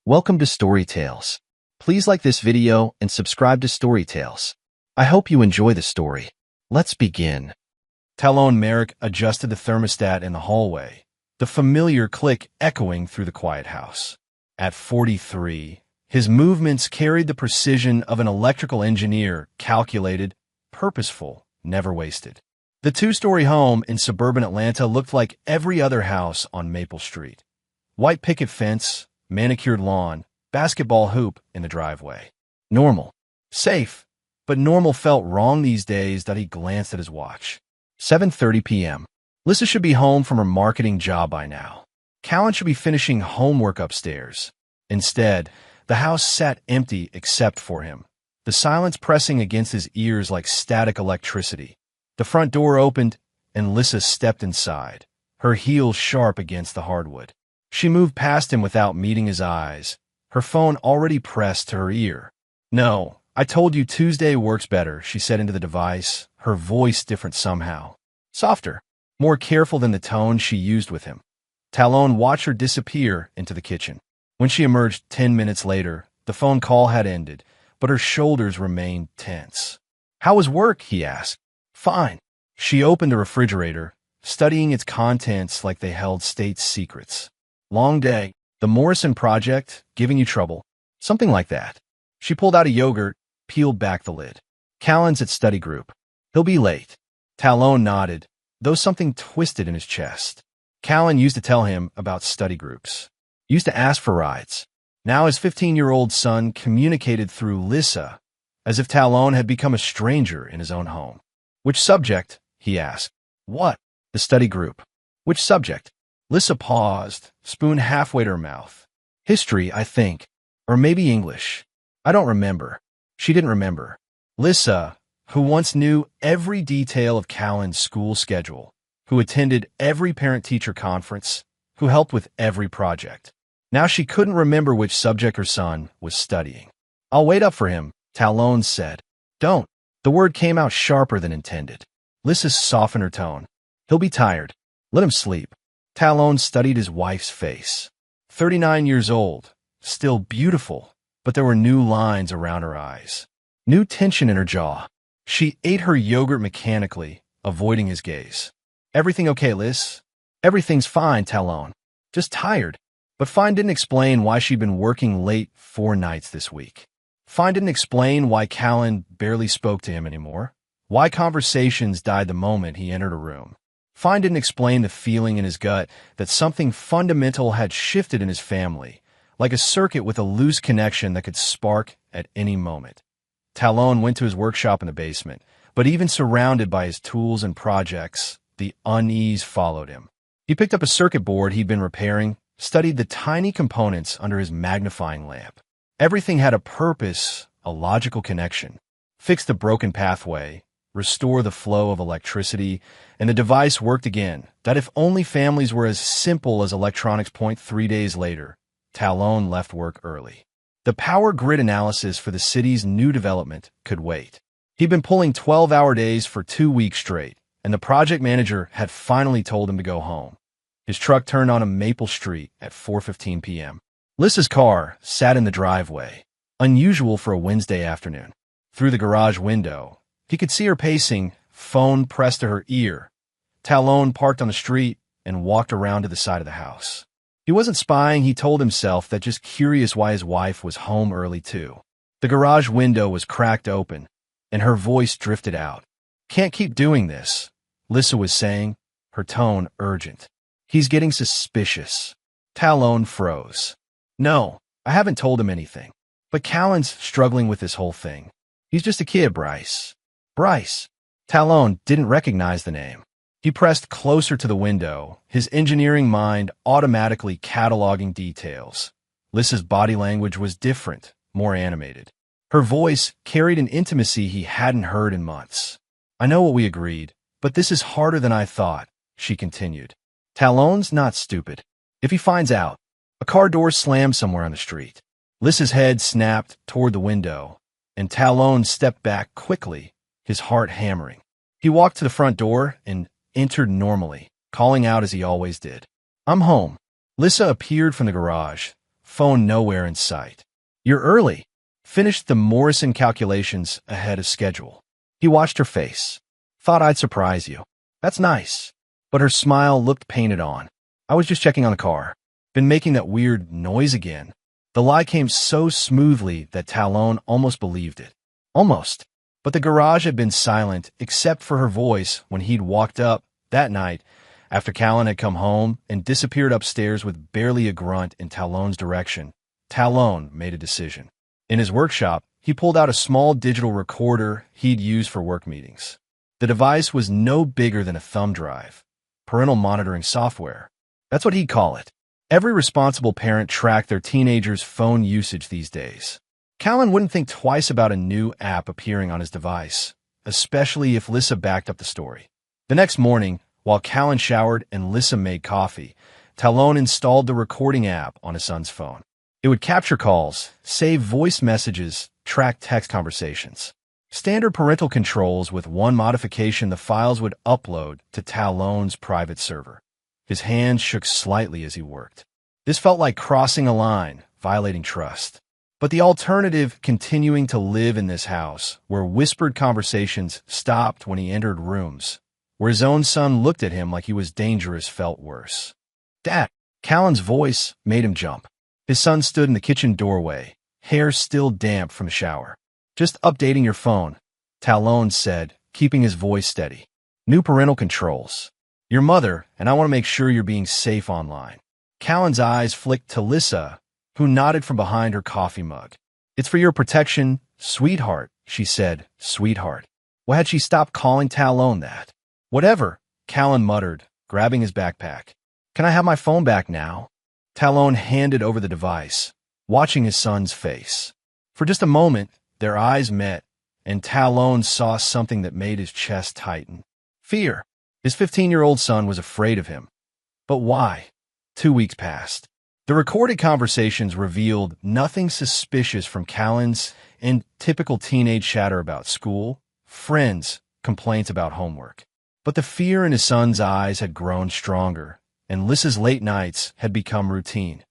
Welcome to Story Tales. Please like this video and subscribe to Story Tales. I hope you enjoy the story. Let's begin. Talon Merrick adjusted the thermostat in the hallway, the familiar click echoing through the quiet house. At 43, his movements carried the precision of an electrical engineer, calculated, purposeful, never wasted. The two-story home in suburban Atlanta looked like every other house on Maple Street. White picket fence, manicured lawn, basketball hoop in the driveway. Normal. Safe. But normal felt wrong these days that he glanced at his watch. 7:30 p.m. Lissa should be home from her marketing job by now. Callan should be finishing homework upstairs. Instead, the house sat empty except for him, the silence pressing against his ears like static electricity. The front door opened, and Lissa stepped inside, her heels sharp against the hardwood. She moved past him without meeting his eyes, her phone already pressed to her ear. "No, I told you Tuesday works better," she said into the device, her voice different somehow. Softer, more careful than the tone she used with him. Talon watched her disappear into the kitchen. When she emerged 10 minutes later, the phone call had ended, but her shoulders remained tense. "How was work?" he asked. "Fine." She opened the refrigerator, studying its contents like they held state secrets. "Long day. The Morrison Project, giving you trouble?" "Something like that." She pulled out a yogurt, peeled back the lid. "Callan's at study group. He'll be late." Talon nodded, though something twisted in his chest. Callan used to tell him about study groups. Used to ask for rides. Now his 15-year-old son communicated through Lissa, as if Talon had become a stranger in his own home. "Which subject?" he asked. "What?" "The study group." "Which subject?" Lissa paused, spoon halfway to her mouth. "History, I think. Or maybe English. I don't remember." She didn't remember. Lissa, who once knew every detail of Callan's school schedule, who attended every parent-teacher conference, who helped with every project. Now she couldn't remember which subject her son was studying. "I'll wait up for him," Talon said. "Don't." The word came out sharper than intended. Lissa softened her tone. "He'll be tired. Let him sleep." Talon studied his wife's face. 39 years old, still beautiful, but there were new lines around her eyes. New tension in her jaw. She ate her yogurt mechanically, avoiding his gaze. "Everything okay, Liz?" "Everything's fine, Talon. Just tired." But Fine didn't explain why she'd been working late 4 nights this week. Fine didn't explain why Callan barely spoke to him anymore, why conversations died the moment he entered a room. Fine didn't explain the feeling in his gut that something fundamental had shifted in his family, like a circuit with a loose connection that could spark at any moment. Talon went to his workshop in the basement, but even surrounded by his tools and projects, the unease followed him. He picked up a circuit board he'd been repairing, studied the tiny components under his magnifying lamp. Everything had a purpose, a logical connection. Fix the broken pathway, restore the flow of electricity, and the device worked again. That if only families were as simple as electronics. 3 days later, Talon left work early. The power grid analysis for the city's new development could wait. He'd been pulling 12-hour days for 2 weeks straight, and the project manager had finally told him to go home. His truck turned onto Maple Street at 4:15 p.m. Lissa's car sat in the driveway, unusual for a Wednesday afternoon. Through the garage window, he could see her pacing, phone pressed to her ear. Talon parked on the street and walked around to the side of the house. He wasn't spying, he told himself, that just curious why his wife was home early too. The garage window was cracked open, and her voice drifted out. "Can't keep doing this," Lissa was saying, her tone urgent. "He's getting suspicious." Talon froze. "No, I haven't told him anything. But Callan's struggling with this whole thing. He's just a kid, Bryce." Bryce. Talon didn't recognize the name. He pressed closer to the window, his engineering mind automatically cataloging details. Lissa's body language was different, more animated. Her voice carried an intimacy he hadn't heard in months. "I know what we agreed, but this is harder than I thought," she continued. "Talon's not stupid. If he finds out..." A car door slammed somewhere on the street. Lissa's head snapped toward the window, and Talon stepped back quickly, his heart hammering. He walked to the front door and entered normally, calling out as he always did. "I'm home." Lissa appeared from the garage, phone nowhere in sight. You're early. Finished the Morrison calculations ahead of schedule. He watched her face. Thought I'd surprise you. That's nice. But her smile looked painted on. I was just checking on the car. Been making that weird noise again. The lie came so smoothly that Talon almost believed it. Almost. But the garage had been silent except for her voice when he'd walked up that night after Callan had come home and disappeared upstairs with barely a grunt in Talon's direction. Talon made a decision. In his workshop, he pulled out a small digital recorder he'd use for work meetings. The device was no bigger than a thumb drive. Parental monitoring software. That's what he'd call it. Every responsible parent tracked their teenager's phone usage these days. Callan wouldn't think twice about a new app appearing on his device, especially if Lissa backed up the story. The next morning, while Callan showered and Lissa made coffee, Talon installed the recording app on his son's phone. It would capture calls, save voice messages, track text conversations. Standard parental controls with one modification: the files would upload to Talon's private server. His hands shook slightly as he worked. This felt like crossing a line, violating trust. But the alternative, continuing to live in this house, where whispered conversations stopped when he entered rooms, where his own son looked at him like he was dangerous, felt worse. Dad! Callan's voice made him jump. His son stood in the kitchen doorway, hair still damp from the shower. Just updating your phone, Talon said, keeping his voice steady. New parental controls. Your mother, and I want to make sure you're being safe online. Callan's eyes flicked to Lissa, who nodded from behind her coffee mug. It's for your protection, sweetheart, she said, sweetheart. Why had she stopped calling Talon that? Whatever, Callan muttered, grabbing his backpack. Can I have my phone back now? Talon handed over the device, watching his son's face. For just a moment, their eyes met, and Talon saw something that made his chest tighten. Fear. His 15-year-old son was afraid of him. But why? 2 weeks passed. The recorded conversations revealed nothing suspicious from Callan's and typical teenage chatter about school, friends, complaints about homework. But the fear in his son's eyes had grown stronger, and Lissa's late nights had become routine.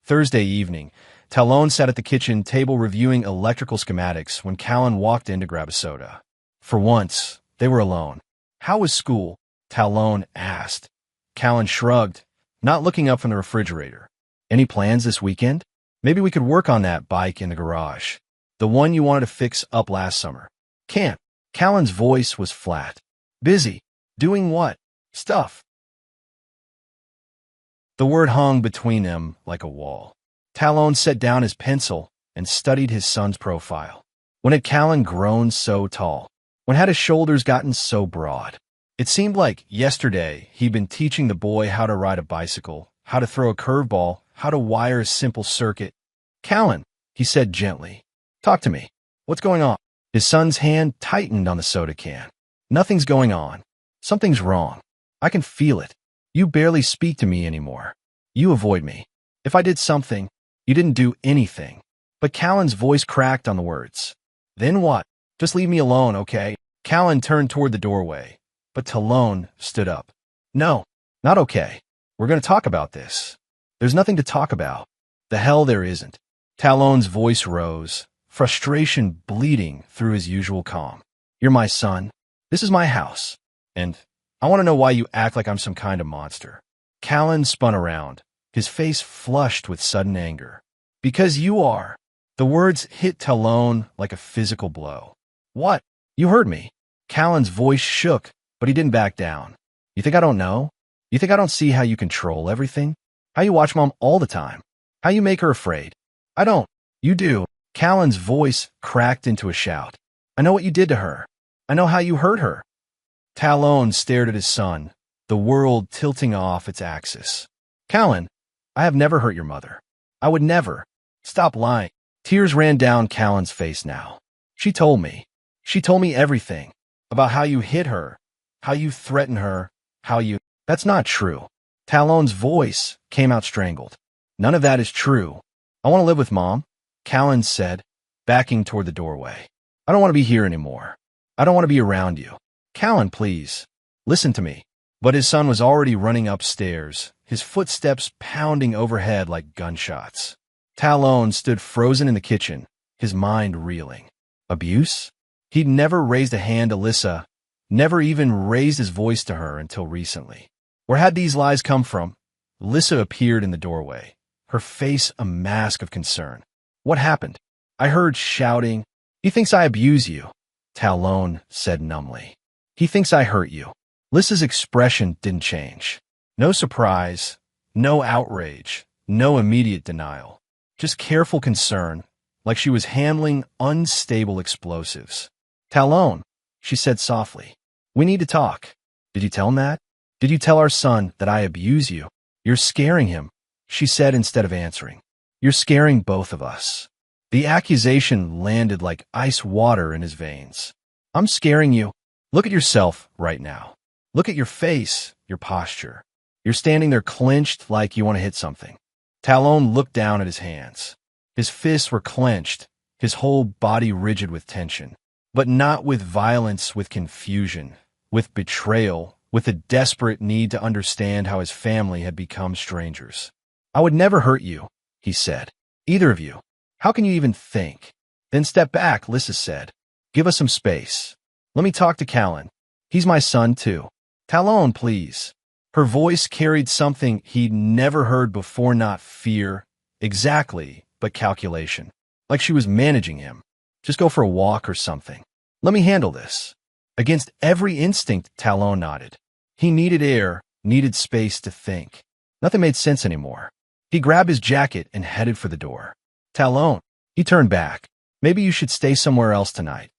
Thursday evening, Talon sat at the kitchen table reviewing electrical schematics when Callan walked in to grab a soda. For once, they were alone. How was school? Talon asked. Callan shrugged, not looking up from the refrigerator. Any plans this weekend? Maybe we could work on that bike in the garage. The one you wanted to fix up last summer. Can't. Callan's voice was flat. Busy. Doing what? Stuff. The word hung between them like a wall. Talon set down his pencil and studied his son's profile. When had Callan grown so tall? When had his shoulders gotten so broad? It seemed like yesterday he'd been teaching the boy how to ride a bicycle, how to throw a curveball, how to wire a simple circuit. Callan, he said gently. Talk to me. What's going on? His son's hand tightened on the soda can. Nothing's going on. Something's wrong. I can feel it. You barely speak to me anymore. You avoid me. If I did something, you didn't do anything. But Callan's voice cracked on the words. Then what? Just leave me alone, okay? Callan turned toward the doorway, but Talon stood up. No, not okay. We're going to talk about this. There's nothing to talk about. The hell there isn't. Talon's voice rose, frustration bleeding through his usual calm. You're my son. This is my house. And I want to know why you act like I'm some kind of monster. Callan spun around, his face flushed with sudden anger. Because you are. The words hit Talon like a physical blow. What? You heard me. Callan's voice shook, but he didn't back down. You think I don't know? You think I don't see how you control everything? How you watch Mom all the time? How you make her afraid? I don't. You do. Callan's voice cracked into a shout. I know what you did to her. I know how you hurt her. Talon stared at his son, the world tilting off its axis. Callan, I have never hurt your mother. I would never. Stop lying. Tears ran down Callan's face now. She told me. She told me everything. About how you hit her, how you threatened her, how you... That's not true. Talon's voice came out strangled. None of that is true. I want to live with Mom, Callan said, backing toward the doorway. I don't want to be here anymore. I don't want to be around you. Callan, please. Listen to me. But his son was already running upstairs, his footsteps pounding overhead like gunshots. Talon stood frozen in the kitchen, his mind reeling. Abuse? He'd never raised a hand to Lissa, never even raised his voice to her until recently. Where had these lies come from? Lissa appeared in the doorway, her face a mask of concern. What happened? I heard shouting. He thinks I abuse you, Talon said numbly. He thinks I hurt you. Lissa's expression didn't change. No surprise, no outrage, no immediate denial. Just careful concern, like she was handling unstable explosives. Talon, she said softly, we need to talk. Did you tell him that? Did you tell our son that I abuse you? You're scaring him, she said instead of answering. You're scaring both of us. The accusation landed like ice water in his veins. I'm scaring you. Look at yourself right now. Look at your face, your posture. You're standing there clenched like you want to hit something. Talon looked down at his hands. His fists were clenched, his whole body rigid with tension. But not with violence, with confusion, with betrayal, with a desperate need to understand how his family had become strangers. I would never hurt you, he said. Either of you. How can you even think? Then step back, Lissa said. Give us some space. Let me talk to Callan. He's my son, too. Talon, please. Her voice carried something he'd never heard before, not fear, exactly, but calculation. Like she was managing him. Just go for a walk or something. Let me handle this. Against every instinct, Talon nodded. He needed air, needed space to think. Nothing made sense anymore. He grabbed his jacket and headed for the door. Talon, he turned back. Maybe you should stay somewhere else tonight,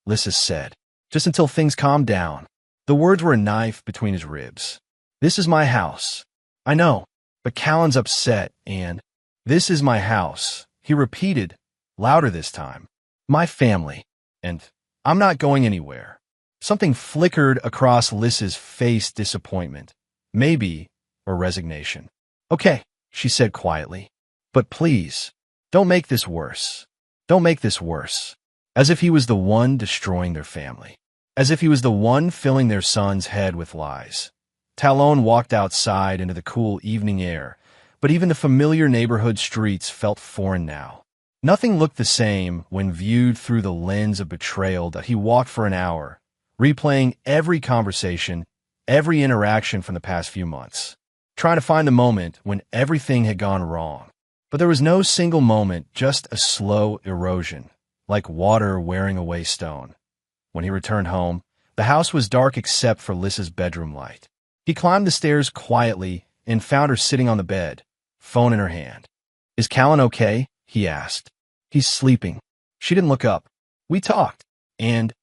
Lissa said, just until things calmed down. The words were a knife between his ribs. This is my house. I know, but Callan's upset and, this is my house, he repeated, louder this time. My family, and I'm not going anywhere. Something flickered across Lissa's face, disappointment, maybe, or resignation. Okay, she said quietly, but please, don't make this worse. Don't make this worse. As if he was the one destroying their family. As if he was the one filling their son's head with lies. Talon walked outside into the cool evening air, but even the familiar neighborhood streets felt foreign now. Nothing looked the same when viewed through the lens of betrayal that he walked for an hour, replaying every conversation, every interaction from the past few months, trying to find the moment when everything had gone wrong. But there was no single moment, just a slow erosion, like water wearing away stone. When he returned home, the house was dark except for Lissa's bedroom light. He climbed the stairs quietly and found her sitting on the bed, phone in her hand. Is Callan okay? He asked. He's sleeping. She didn't look up. We talked. And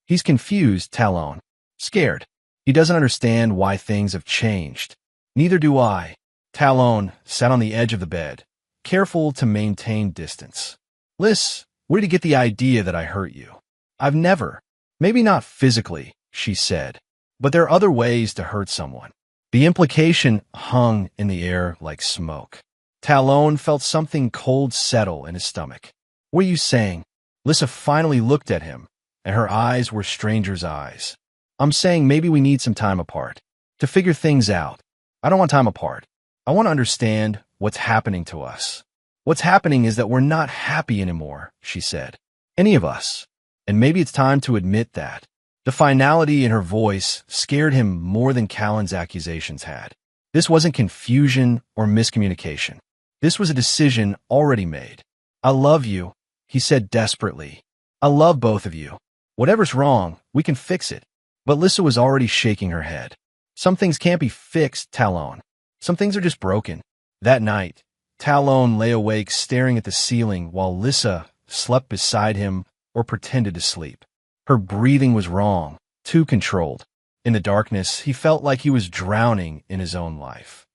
he's confused, Talon. Scared. He doesn't understand why things have changed. Neither do I. Talon sat on the edge of the bed, careful to maintain distance. Liz, where did you get the idea that I hurt you? I've never. Maybe not physically, she said, but there are other ways to hurt someone. The implication hung in the air like smoke. Talon felt something cold settle in his stomach. What are you saying? Lissa finally looked at him, and her eyes were stranger's eyes. I'm saying maybe we need some time apart, to figure things out. I don't want time apart. I want to understand what's happening to us. What's happening is that we're not happy anymore, she said. Any of us. And maybe it's time to admit that. The finality in her voice scared him more than Callan's accusations had. This wasn't confusion or miscommunication. This was a decision already made. I love you, he said desperately. I love both of you. Whatever's wrong, we can fix it. But Lissa was already shaking her head. Some things can't be fixed, Talon. Some things are just broken. That night, Talon lay awake staring at the ceiling while Lissa slept beside him or pretended to sleep. Her breathing was wrong, too controlled. In the darkness, he felt like he was drowning in his own life.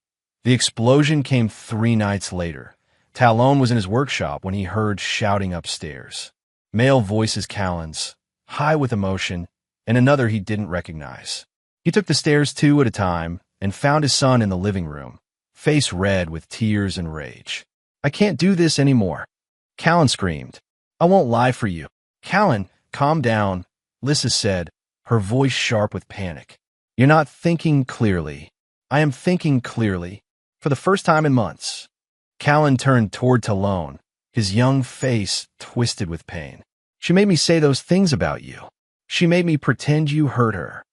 The explosion came 3 nights later. Talon was in his workshop when he heard shouting upstairs. Male voices Callan's, high with emotion, and another he didn't recognize. He took the stairs 2 at a time and found his son in the living room, face red with tears and rage. I can't do this anymore. Callan screamed. I won't lie for you. Callan, calm down, Lissa said, her voice sharp with panic. You're not thinking clearly. I am thinking clearly. For the first time in months. Callan turned toward Talon, his young face twisted with pain. She made me say those things about you. She made me pretend you hurt her.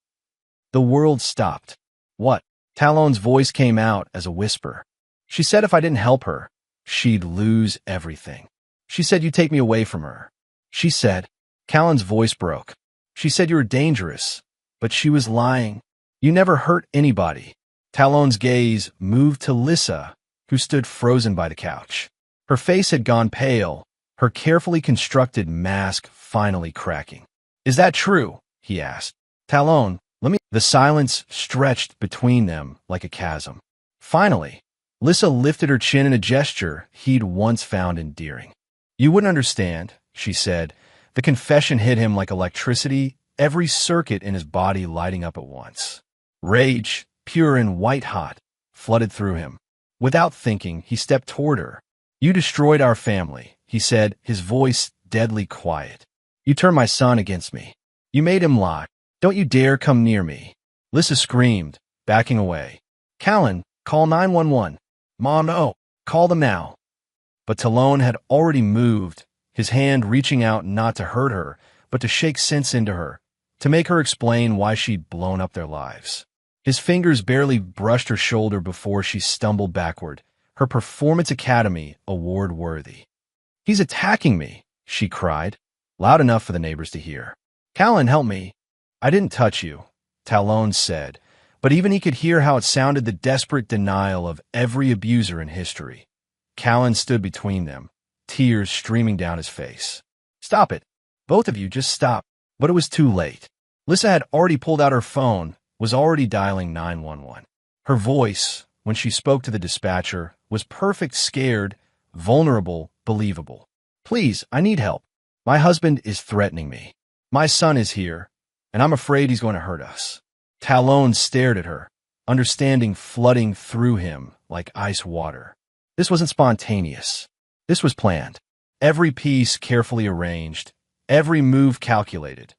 The world stopped. What? Talon's voice came out as a whisper. She said if I didn't help her, she'd lose everything. She said you'd take me away from her. She said, Callan's voice broke. She said you were dangerous, but she was lying. You never hurt anybody. Talon's gaze moved to Lissa, who stood frozen by the couch. Her face had gone pale, her carefully constructed mask finally cracking. Is that true? He asked. Talon, let me— The silence stretched between them like a chasm. Finally, Lissa lifted her chin in a gesture he'd once found endearing. You wouldn't understand, she said. The confession hit him like electricity, every circuit in his body lighting up at once. Rage, pure and white-hot, flooded through him. Without thinking, he stepped toward her. You destroyed our family, he said, his voice deadly quiet. You turned my son against me. You made him lie. Don't you dare come near me. Lissa screamed, backing away. Callan, call 911. Mom, no. Call them now. But Talon had already moved, his hand reaching out not to hurt her, but to shake sense into her, to make her explain why she'd blown up their lives. His fingers barely brushed her shoulder before she stumbled backward, her Performance Academy award worthy. He's attacking me, she cried, loud enough for the neighbors to hear. Callan, help me. I didn't touch you, Talon said, but even he could hear how it sounded, the desperate denial of every abuser in history. Callan stood between them, tears streaming down his face. Stop it. Both of you, just stop. But it was too late. Lissa had already pulled out her phone, was already dialing 911. Her voice, when she spoke to the dispatcher, was perfect, scared, vulnerable, believable. Please, I need help. My husband is threatening me. My son is here, and I'm afraid he's going to hurt us. Talon stared at her, understanding flooding through him like ice water. This wasn't spontaneous. This was planned. Every piece carefully arranged, every move calculated.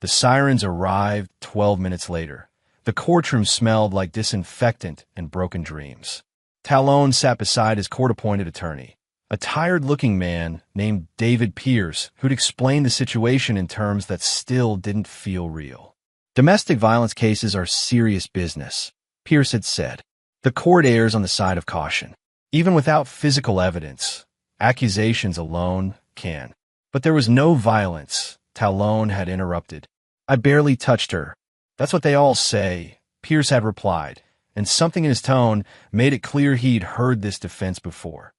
The sirens arrived 12 minutes later. The courtroom smelled like disinfectant and broken dreams. Talon sat beside his court-appointed attorney, a tired-looking man named David Pierce, who'd explained the situation in terms that still didn't feel real. Domestic violence cases are serious business, Pierce had said. The court errs on the side of caution. Even without physical evidence, accusations alone can. But there was no violence, Talon had interrupted. I barely touched her. That's what they all say, Pierce had replied, and something in his tone made it clear he'd heard this defense before.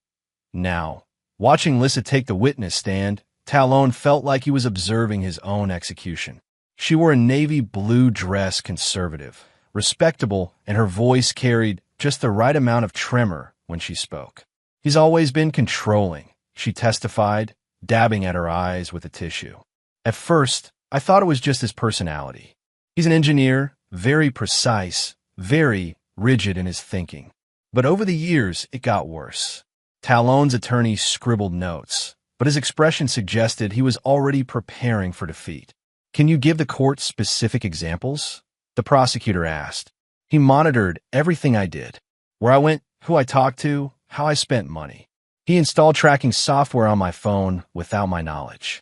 Now, watching Lissa take the witness stand, Talon felt like he was observing his own execution. She wore a navy blue dress, conservative, respectable, and her voice carried just the right amount of tremor when she spoke. He's always been controlling, she testified, dabbing at her eyes with a tissue. At first, I thought it was just his personality. He's an engineer, very precise, very rigid in his thinking. But over the years, it got worse. Talon's attorney scribbled notes, but his expression suggested he was already preparing for defeat. Can you give the court specific examples? The prosecutor asked. He monitored everything I did. Where I went, who I talked to, how I spent money. He installed tracking software on my phone without my knowledge.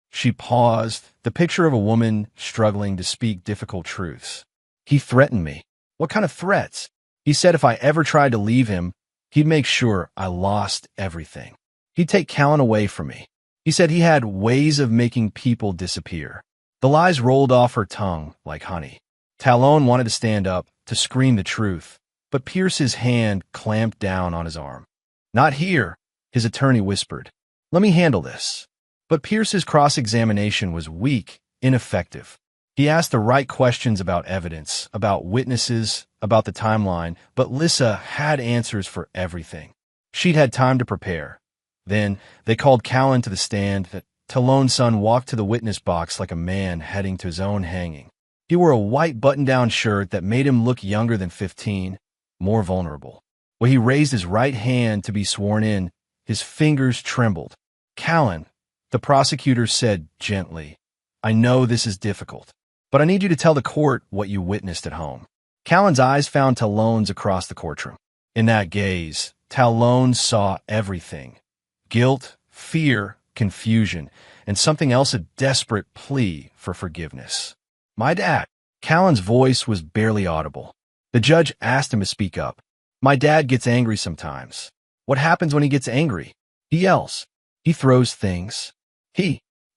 She paused, the picture of a woman struggling to speak difficult truths. He threatened me. What kind of threats? He said if I ever tried to leave him, he'd make sure I lost everything. He'd take Callan away from me. He said he had ways of making people disappear. The lies rolled off her tongue like honey. Talon wanted to stand up, to scream the truth, but Pierce's hand clamped down on his arm. Not here, his attorney whispered. Let me handle this. But Pierce's cross-examination was weak, ineffective. He asked the right questions about evidence, about witnesses, about the timeline, but Lissa had answers for everything. She'd had time to prepare. Then they called Callan to the stand. Talon's son walked to the witness box like a man heading to his own hanging. He wore a white button-down shirt that made him look younger than 15, more vulnerable. When he raised his right hand to be sworn in, his fingers trembled. Callan, the prosecutor said gently, I know this is difficult, but I need you to tell the court what you witnessed at home. Callan's eyes found Talon's across the courtroom. In that gaze, Talon saw everything. Guilt, fear, confusion, and something else, a desperate plea for forgiveness. My dad. Callan's voice was barely audible. The judge asked him to speak up. My dad gets angry sometimes. What happens when he gets angry? He yells. He throws things.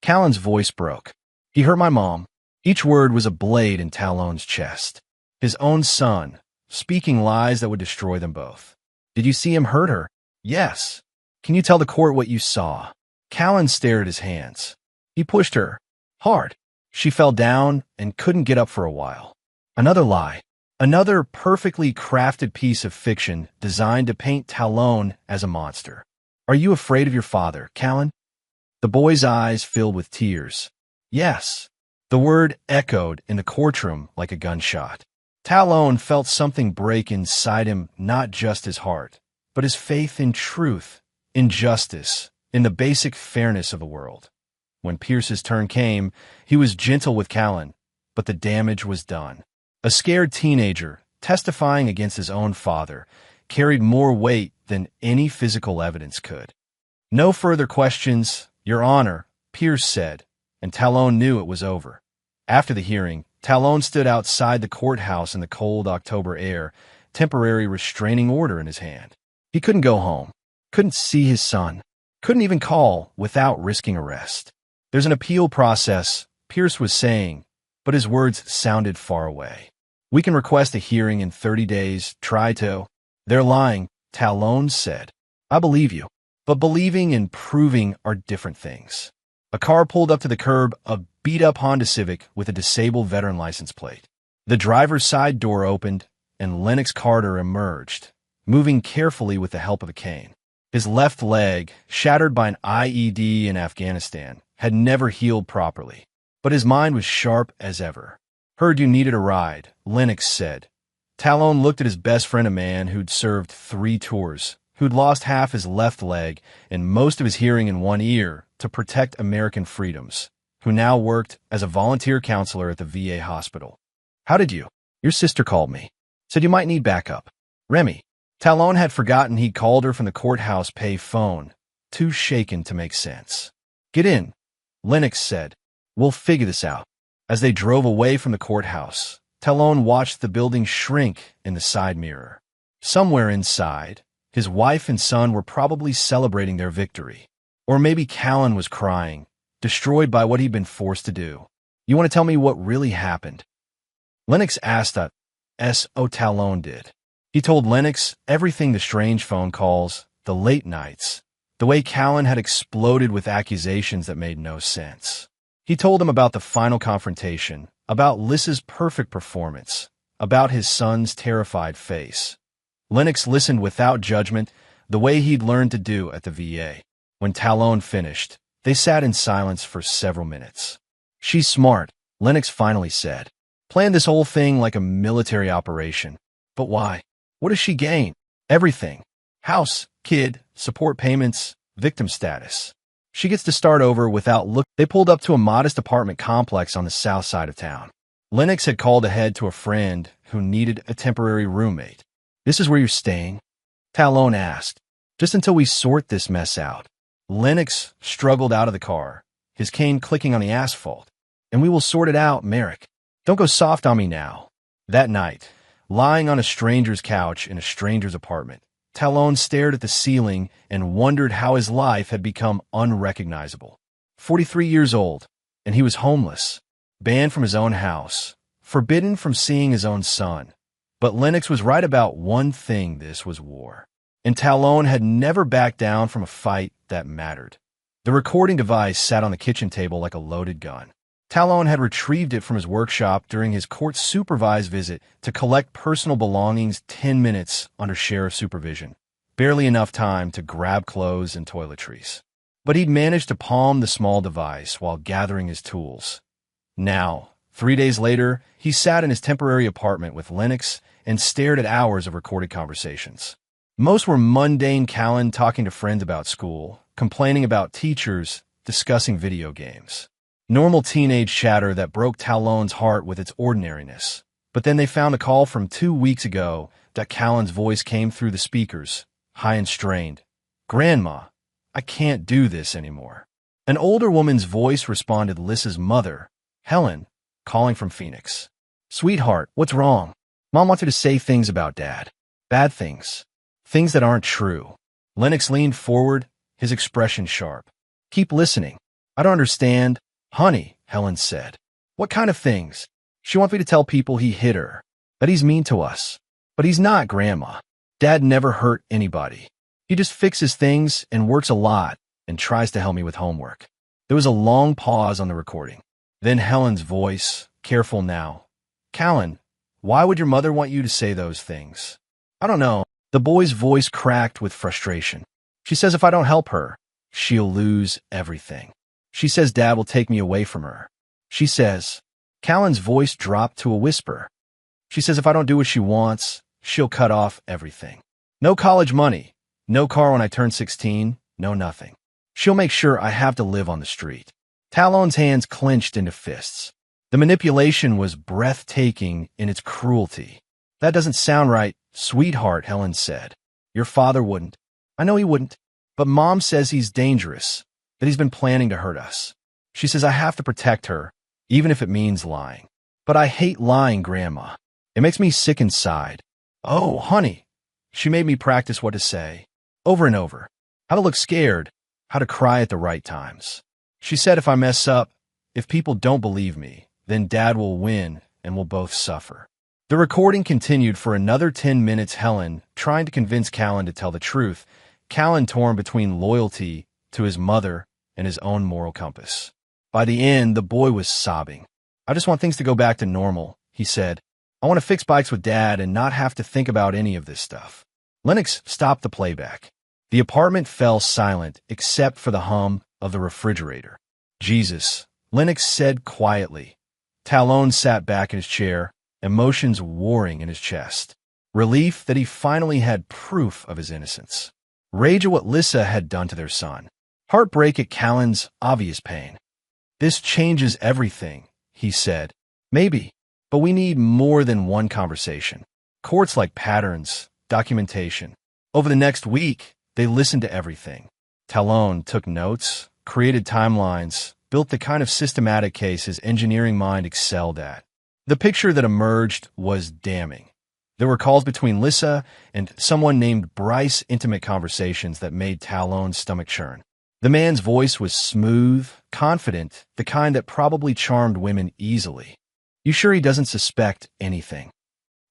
Callan's voice broke. He hurt my mom. Each word was a blade in Talon's chest. His own son, speaking lies that would destroy them both. Did you see him hurt her? Yes. Can you tell the court what you saw? Callan stared at his hands. He pushed her. Hard. She fell down and couldn't get up for a while. Another lie. Another perfectly crafted piece of fiction designed to paint Talon as a monster. Are you afraid of your father, Callan? The boy's eyes filled with tears. Yes. The word echoed in the courtroom like a gunshot. Talon felt something break inside him, not just his heart, but his faith in truth, in justice, in the basic fairness of the world. When Pierce's turn came, he was gentle with Callan, but the damage was done. A scared teenager, testifying against his own father, carried more weight than any physical evidence could. No further questions, Your Honor, Pierce said, and Talon knew it was over. After the hearing, Talon stood outside the courthouse in the cold October air, temporary restraining order in his hand. He couldn't go home, couldn't see his son, couldn't even call without risking arrest. There's an appeal process, Pierce was saying, but his words sounded far away. We can request a hearing in 30 days, try to. They're lying, Talon said. I believe you, but believing and proving are different things. A car pulled up to the curb, a beat-up Honda Civic with a disabled veteran license plate. The driver's side door opened, and Lennox Carter emerged, moving carefully with the help of a cane. His left leg, shattered by an IED in Afghanistan, had never healed properly, but his mind was sharp as ever. Heard you needed a ride, Lennox said. Talon looked at his best friend, a man who'd served 3 tours, who'd lost half his left leg and most of his hearing in one ear to protect American freedoms, who now worked as a volunteer counselor at the VA hospital. How did you? Your sister called me. Said you might need backup. Remy. Talon had forgotten he'd called her from the courthouse pay phone, too shaken to make sense. Get in, Lennox said. We'll figure this out. As they drove away from the courthouse, Talon watched the building shrink in the side mirror. Somewhere inside, his wife and son were probably celebrating their victory. Or maybe Callan was crying, destroyed by what he'd been forced to do. You want to tell me what really happened? Lennox asked that. Talon did. He told Lennox everything, the strange phone calls, the late nights, the way Callan had exploded with accusations that made no sense. He told him about the final confrontation, about Lys's perfect performance, about his son's terrified face. Lennox listened without judgment, the way he'd learned to do at the VA. When Talon finished, they sat in silence for several minutes. She's smart, Lennox finally said. Planned this whole thing like a military operation. But why? What does she gain? Everything. House, kid, support payments, victim status. She gets to start over without look. They pulled up to a modest apartment complex on the south side of town. Lennox had called ahead to a friend who needed a temporary roommate. This is where you're staying? Talon asked. Just until we sort this mess out. Lennox struggled out of the car, his cane clicking on the asphalt. And we will sort it out, Merrick. Don't go soft on me now. That night, lying on a stranger's couch in a stranger's apartment, Talon stared at the ceiling and wondered how his life had become unrecognizable. 43 years old, and he was homeless, banned from his own house, forbidden from seeing his own son. But Lennox was right about one thing: this was war. And Talon had never backed down from a fight that mattered. The recording device sat on the kitchen table like a loaded gun. Talon had retrieved it from his workshop during his court-supervised visit to collect personal belongings 10 minutes under sheriff supervision. Barely enough time to grab clothes and toiletries. But he'd managed to palm the small device while gathering his tools. Now, 3 days later, he sat in his temporary apartment with Lennox and stared at hours of recorded conversations. Most were mundane: Callan talking to friends about school, complaining about teachers, discussing video games. Normal teenage chatter that broke Talon's heart with its ordinariness. But then they found a call from 2 weeks ago that Callan's voice came through the speakers, high and strained. "Grandma, I can't do this anymore." An older woman's voice responded, Lissa's mother, Helen, calling from Phoenix. "Sweetheart, what's wrong? Mom wanted to say things about Dad. Bad things. Things that aren't true." Lennox leaned forward, his expression sharp. "Keep listening." "I don't understand." "Honey," Helen said. "What kind of things?" "She wants me to tell people he hit her, that he's mean to us." "But he's not, Grandma. Dad never hurt anybody. He just fixes things and works a lot and tries to help me with homework." There was a long pause on the recording. Then Helen's voice, careful now. "Callan, why would your mother want you to say those things?" "I don't know." The boy's voice cracked with frustration. "She says if I don't help her, she'll lose everything. She says Dad will take me away from her. She says—" Callan's voice dropped to a whisper. "She says if I don't do what she wants, she'll cut off everything. No college money, no car when I turn 16, no nothing. She'll make sure I have to live on the street." Talon's hands clenched into fists. The manipulation was breathtaking in its cruelty. "That doesn't sound right, sweetheart," Helen said. "Your father wouldn't." "I know he wouldn't, but Mom says he's dangerous, that he's been planning to hurt us. She says I have to protect her, even if it means lying. But I hate lying, Grandma. It makes me sick inside." "Oh, honey." She made me practice what to say, over and over. How to look scared, how to cry at the right times. She said if I mess up, if people don't believe me, then Dad will win and we'll both suffer. The recording continued for another 10 minutes, Helen trying to convince Callan to tell the truth, Callan torn between loyalty to his mother and his own moral compass. By the end, the boy was sobbing. "I just want things to go back to normal," he said. "I want to fix bikes with Dad and not have to think about any of this stuff." Lennox stopped the playback. The apartment fell silent except for the hum of the refrigerator. "Jesus," Lennox said quietly. Talon sat back in his chair, emotions warring in his chest. Relief that he finally had proof of his innocence. Rage at what Lissa had done to their son. Heartbreak at Callan's obvious pain. "This changes everything," he said. "Maybe, but we need more than one conversation. Courts like patterns, documentation." Over the next week, they listened to everything. Talon took notes, created timelines, built the kind of systematic case his engineering mind excelled at. The picture that emerged was damning. There were calls between Lissa and someone named Bryce, intimate conversations that made Talon's stomach churn. The man's voice was smooth, confident, the kind that probably charmed women easily. "You sure he doesn't suspect anything?"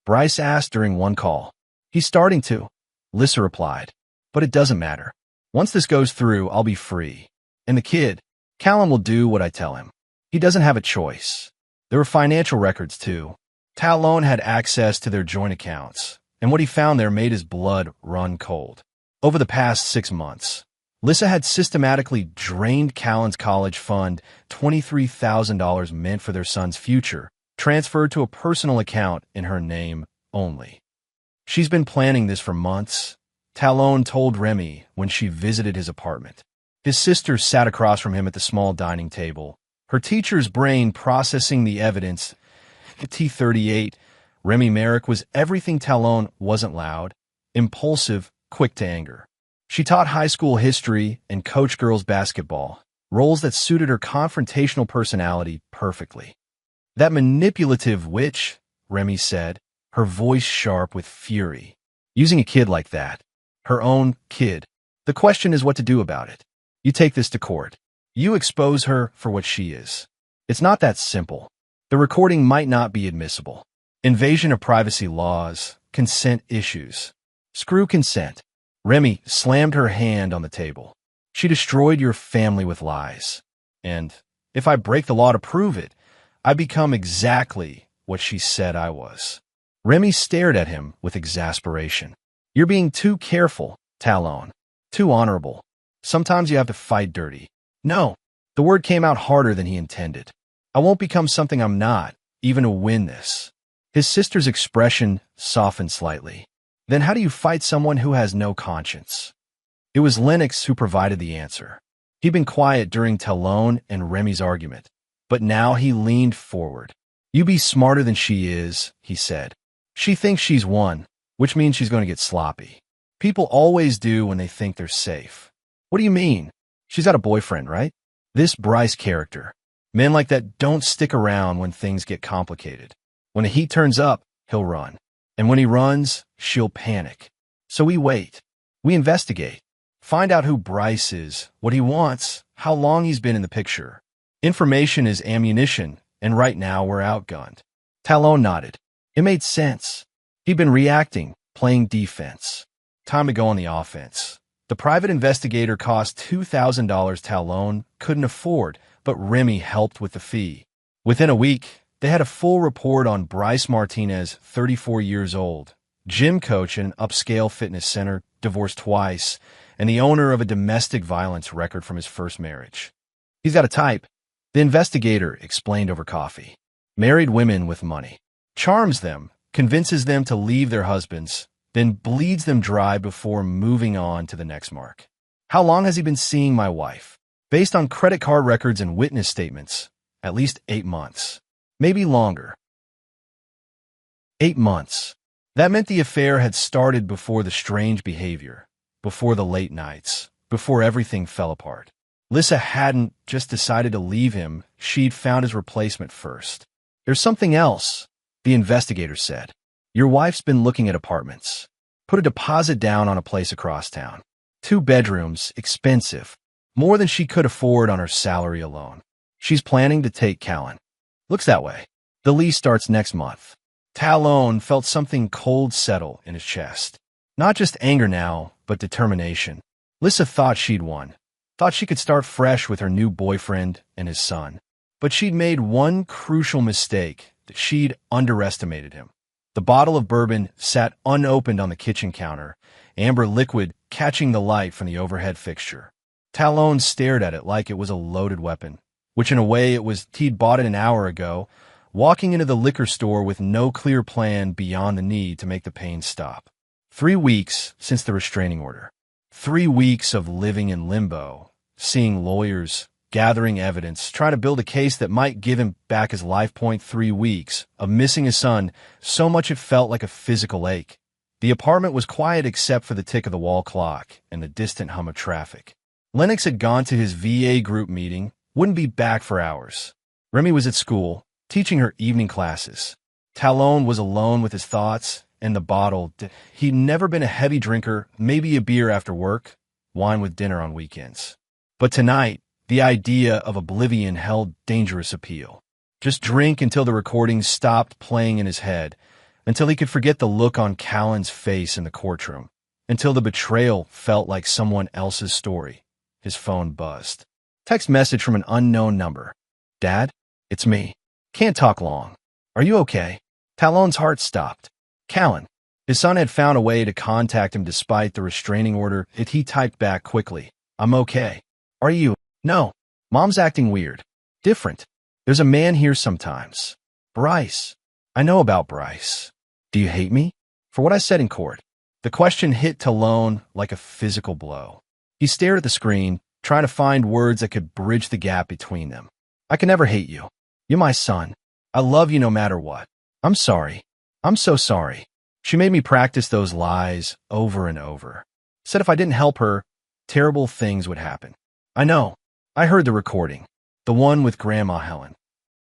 Bryce asked during one call. "He's starting to," Lissa replied. "But it doesn't matter. Once this goes through, I'll be free. And the kid, Callan will do what I tell him. He doesn't have a choice." There were financial records, too. Talon had access to their joint accounts, and what he found there made his blood run cold. Over the past 6 months, Lissa had systematically drained Callan's college fund, $23,000 meant for their son's future, transferred to a personal account in her name only. "She's been planning this for months," Talon told Remy when she visited his apartment. His sister sat across from him at the small dining table, her teacher's brain processing the evidence. The T-38, Remy Merrick, was everything Talon wasn't: loud, impulsive, quick to anger. She taught high school history and coached girls basketball, roles that suited her confrontational personality perfectly. "That manipulative witch," Remy said, her voice sharp with fury. "Using a kid like that. Her own kid. The question is what to do about it. You take this to court. You expose her for what she is. It's not that simple. The recording might not be admissible. Invasion of privacy laws, consent issues. Screw consent." Remy slammed her hand on the table. "She destroyed your family with lies. And if I break the law to prove it, I become exactly what she said I was." Remy stared at him with exasperation. "You're being too careful, Talon. Too honorable. Sometimes you have to fight dirty." "No." The word came out harder than he intended. "I won't become something I'm not, even to win this." His sister's expression softened slightly. "Then how do you fight someone who has no conscience?" It was Lennox who provided the answer. He'd been quiet during Talon and Remy's argument, but now he leaned forward. "You be smarter than she is," he said. "She thinks she's won, which means she's going to get sloppy. People always do when they think they're safe. What do you mean? She's got a boyfriend, right? This Bryce character. Men like that don't stick around when things get complicated. When the heat turns up, he'll run. And when he runs, she'll panic. So we wait. We investigate. Find out who Bryce is, what he wants, how long he's been in the picture. Information is ammunition, and right now we're outgunned. Talon nodded. It made sense. He'd been reacting, playing defense. Time to go on the offense. The private investigator cost $2,000 Talon couldn't afford, but Remy helped with the fee. Within a week, they had a full report on Bryce Martinez, 34 years old, gym coach in an upscale fitness center, divorced twice, and the owner of a domestic violence record from his first marriage. He's got a type, the investigator explained over coffee. Married women with money. Charms them, convinces them to leave their husbands, then bleeds them dry before moving on to the next mark. How long has he been seeing my wife? Based on credit card records and witness statements, at least 8 months. Maybe longer. 8 months. That meant the affair had started before the strange behavior, before the late nights, before everything fell apart. Lissa hadn't just decided to leave him, she'd found his replacement first. There's something else, the investigator said. Your wife's been looking at apartments. Put a deposit down on a place across town. 2 bedrooms, expensive. More than she could afford on her salary alone. She's planning to take Callan. Looks that way. The lease starts next month. Talon felt something cold settle in his chest. Not just anger now, but determination. Lissa thought she'd won. Thought she could start fresh with her new boyfriend and his son. But she'd made one crucial mistake, that she'd underestimated him. The bottle of bourbon sat unopened on the kitchen counter, amber liquid catching the light from the overhead fixture. Talon stared at it like it was a loaded weapon, which in a way it was. He'd bought it an hour ago, walking into the liquor store with no clear plan beyond the need to make the pain stop. 3 weeks since the restraining order. 3 weeks of living in limbo, seeing lawyers, gathering evidence, trying to build a case that might give him back his life. 3 weeks of missing his son, so much it felt like a physical ache. The apartment was quiet except for the tick of the wall clock and the distant hum of traffic. Lennox had gone to his VA group meeting, wouldn't be back for hours. Remy was at school, teaching her evening classes. Talon was alone with his thoughts and the bottle. He'd never been a heavy drinker, maybe a beer after work, wine with dinner on weekends. But tonight, the idea of oblivion held dangerous appeal. Just drink until the recordings stopped playing in his head, until he could forget the look on Callan's face in the courtroom, until the betrayal felt like someone else's story. His phone buzzed. Text message from an unknown number. Dad, it's me. Can't talk long. Are you okay? Talon's heart stopped. Callan. His son had found a way to contact him despite the restraining order. He typed back quickly. I'm okay. Are you? No. Mom's acting weird. Different. There's a man here sometimes. Bryce. I know about Bryce. Do you hate me? For what I said in court? The question hit Talon like a physical blow. He stared at the screen, trying to find words that could bridge the gap between them. I can never hate you. You're my son. I love you no matter what. I'm sorry. I'm so sorry. She made me practice those lies over and over. Said if I didn't help her, terrible things would happen. I know. I heard the recording. The one with Grandma Helen.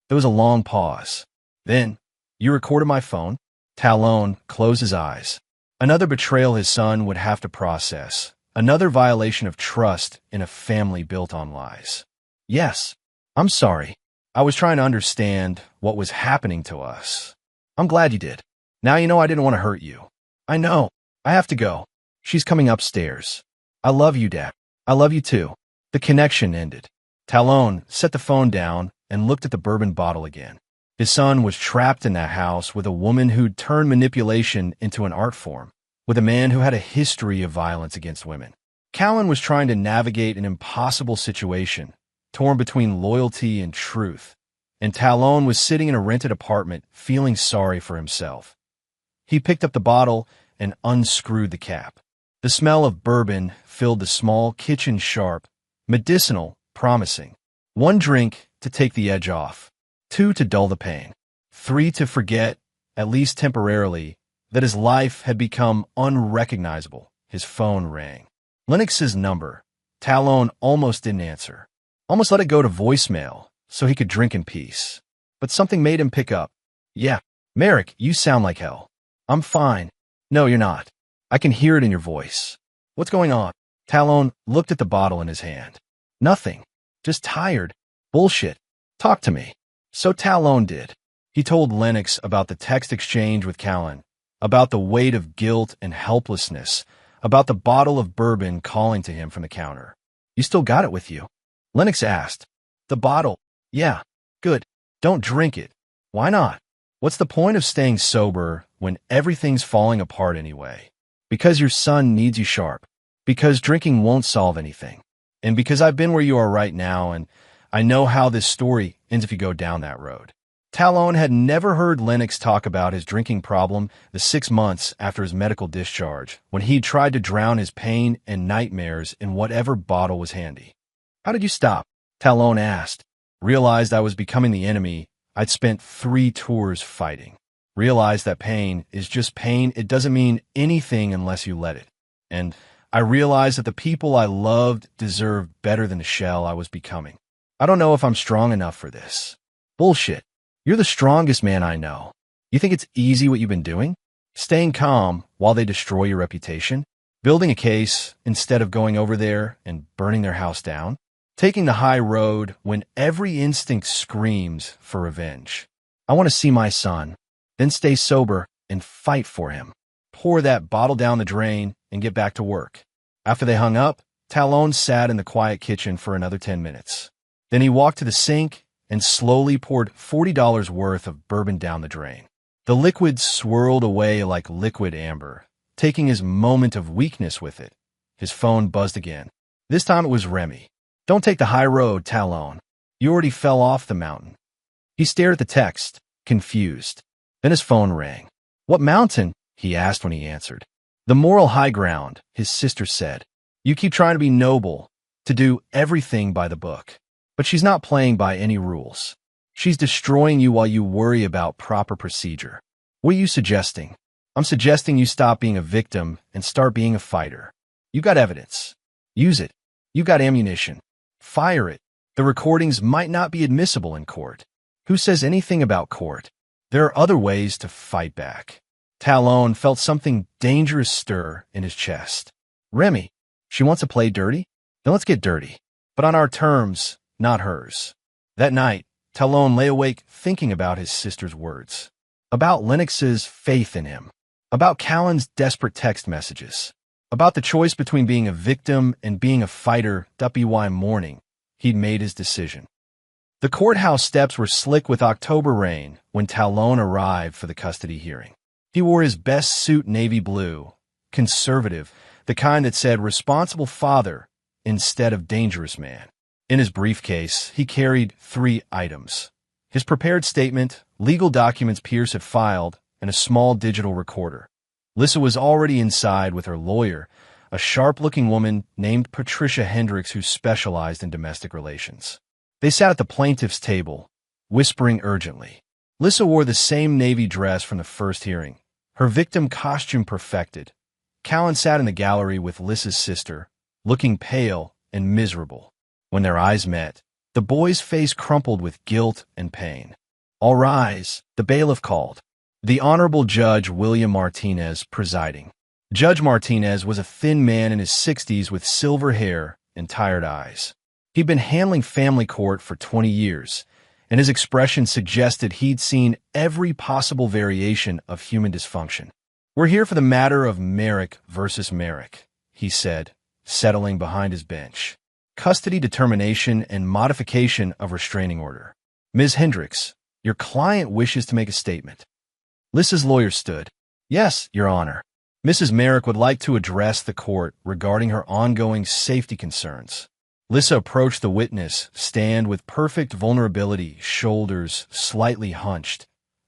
There was a long pause. Then, you recorded my phone? Talon closed his eyes. Another betrayal his son would have to process. Another violation of trust in a family built on lies. Yes. I'm sorry. I was trying to understand what was happening to us. I'm glad you did. Now you know I didn't want to hurt you. I know. I have to go. She's coming upstairs. I love you, Dad. I love you too. The connection ended. Talon set the phone down and looked at the bourbon bottle again. His son was trapped in that house with a woman who'd turned manipulation into an art form, with a man who had a history of violence against women. Callan was trying to navigate an impossible situation, torn between loyalty and truth, and Talon was sitting in a rented apartment feeling sorry for himself. He picked up the bottle and unscrewed the cap. The smell of bourbon filled the small kitchen sharp, medicinal, promising. 1 drink to take the edge off, 2 to dull the pain, 3 to forget, at least temporarily, that his life had become unrecognizable, his phone rang. Lennox's number. Talon almost didn't answer. Almost let it go to voicemail so he could drink in peace. But something made him pick up. Yeah, Merrick, you sound like hell. I'm fine. No, you're not. I can hear it in your voice. What's going on? Talon looked at the bottle in his hand. Nothing. Just tired. Bullshit. Talk to me. So Talon did. He told Lennox about the text exchange with Callan, about the weight of guilt and helplessness, about the bottle of bourbon calling to him from the counter. You still got it with you? Lennox asked. The bottle. Yeah. Good. Don't drink it. Why not? What's the point of staying sober when everything's falling apart anyway? Because your son needs you sharp. Because drinking won't solve anything. And because I've been where you are right now, and I know how this story ends if you go down that road. Talon had never heard Lennox talk about his drinking problem the 6 months after his medical discharge, when he tried to drown his pain and nightmares in whatever bottle was handy. How did you stop? Talon asked. Realized I was becoming the enemy I'd spent 3 tours fighting. Realized that pain is just pain. It doesn't mean anything unless you let it. And I realized that the people I loved deserved better than the shell I was becoming. I don't know if I'm strong enough for this. Bullshit. You're the strongest man I know. You think it's easy what you've been doing? Staying calm while they destroy your reputation? Building a case instead of going over there and burning their house down? Taking the high road when every instinct screams for revenge? I want to see my son, then stay sober and fight for him. Pour that bottle down the drain and get back to work. After they hung up, Talon sat in the quiet kitchen for another 10 minutes. Then he walked to the sink and slowly poured $40 worth of bourbon down the drain. The liquid swirled away like liquid amber, taking his moment of weakness with it. His phone buzzed again. This time it was Remy. Don't take the high road, Talon. You already fell off the mountain. He stared at the text, confused. Then his phone rang. What mountain? He asked when he answered. The moral high ground, his sister said. You keep trying to be noble, to do everything by the book. But she's not playing by any rules. She's destroying you while you worry about proper procedure. What are you suggesting? I'm suggesting you stop being a victim and start being a fighter. You got evidence. Use it. You got ammunition. Fire it. The recordings might not be admissible in court. Who says anything about court? There are other ways to fight back. Talon felt something dangerous stir in his chest. Remy, she wants to play dirty? Then let's get dirty. But on our terms, not hers. That night, Talon lay awake thinking about his sister's words, about Lennox's faith in him, about Callan's desperate text messages, about the choice between being a victim and being a fighter. By morning, he'd made his decision. The courthouse steps were slick with October rain when Talon arrived for the custody hearing. He wore his best suit, navy blue, conservative, the kind that said responsible father instead of dangerous man. In his briefcase, he carried 3 items. His prepared statement, legal documents Pierce had filed, and a small digital recorder. Lissa was already inside with her lawyer, a sharp-looking woman named Patricia Hendricks who specialized in domestic relations. They sat at the plaintiff's table, whispering urgently. Lissa wore the same navy dress from the first hearing, her victim costume perfected. Callan sat in the gallery with Lissa's sister, looking pale and miserable. When their eyes met, the boy's face crumpled with guilt and pain. All rise, the bailiff called. The Honorable Judge William Martinez presiding. Judge Martinez was a thin man in his 60s with silver hair and tired eyes. He'd been handling family court for 20 years, and his expression suggested he'd seen every possible variation of human dysfunction. We're here for the matter of Merrick versus Merrick, he said, settling behind his bench. Custody determination and modification of restraining order. Ms. Hendricks, your client wishes to make a statement. Lissa's lawyer stood. Yes, Your Honor. Mrs. Merrick would like to address the court regarding her ongoing safety concerns. Lissa approached the witness stand with perfect vulnerability, shoulders slightly hunched,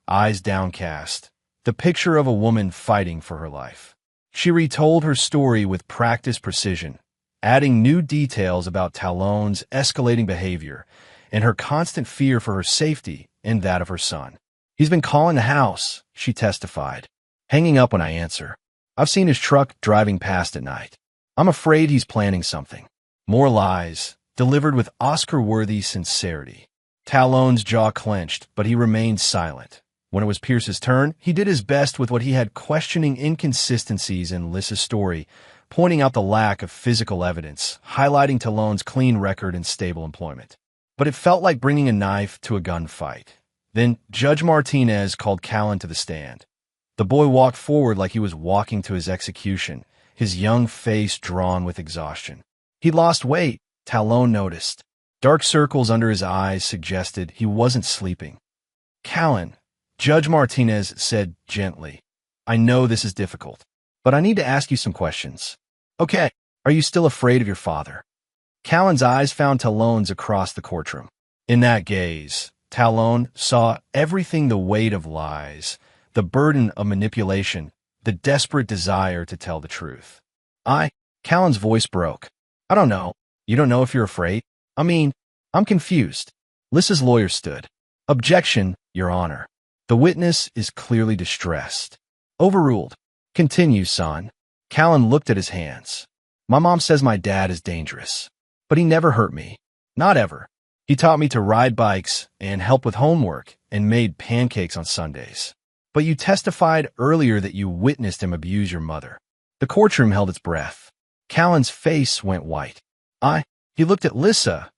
eyes downcast, the picture of a woman fighting for her life. She retold her story with practiced precision, adding new details about Talon's escalating behavior and her constant fear for her safety and that of her son. He's been calling the house, she testified, hanging up when I answer. I've seen his truck driving past at night. I'm afraid he's planning something. More lies, delivered with Oscar-worthy sincerity. Talon's jaw clenched, but he remained silent. When it was Pierce's turn, he did his best with what he had, questioning inconsistencies in Lissa's story, pointing out the lack of physical evidence, highlighting Talon's clean record and stable employment. But it felt like bringing a knife to a gunfight. Then Judge Martinez called Callan to the stand. The boy walked forward like he was walking to his execution, his young face drawn with exhaustion. He'd lost weight, Talon noticed. Dark circles under his eyes suggested he wasn't sleeping. Callan, Judge Martinez said gently, I know this is difficult, but I need to ask you some questions. Okay, are you still afraid of your father? Callan's eyes found Talon's across the courtroom. In that gaze, Talon saw everything: the weight of lies, the burden of manipulation, the desperate desire to tell the truth. Callan's voice broke. I don't know. You don't know if you're afraid? I mean, I'm confused. Lissa's lawyer stood. Objection, Your Honor. The witness is clearly distressed. Overruled. Continue, son. Callan looked at his hands. My mom says my dad is dangerous, but he never hurt me. Not ever. He taught me to ride bikes and help with homework and made pancakes on Sundays. But you testified earlier that you witnessed him abuse your mother. The courtroom held its breath. Callan's face went white. He looked at Lissa,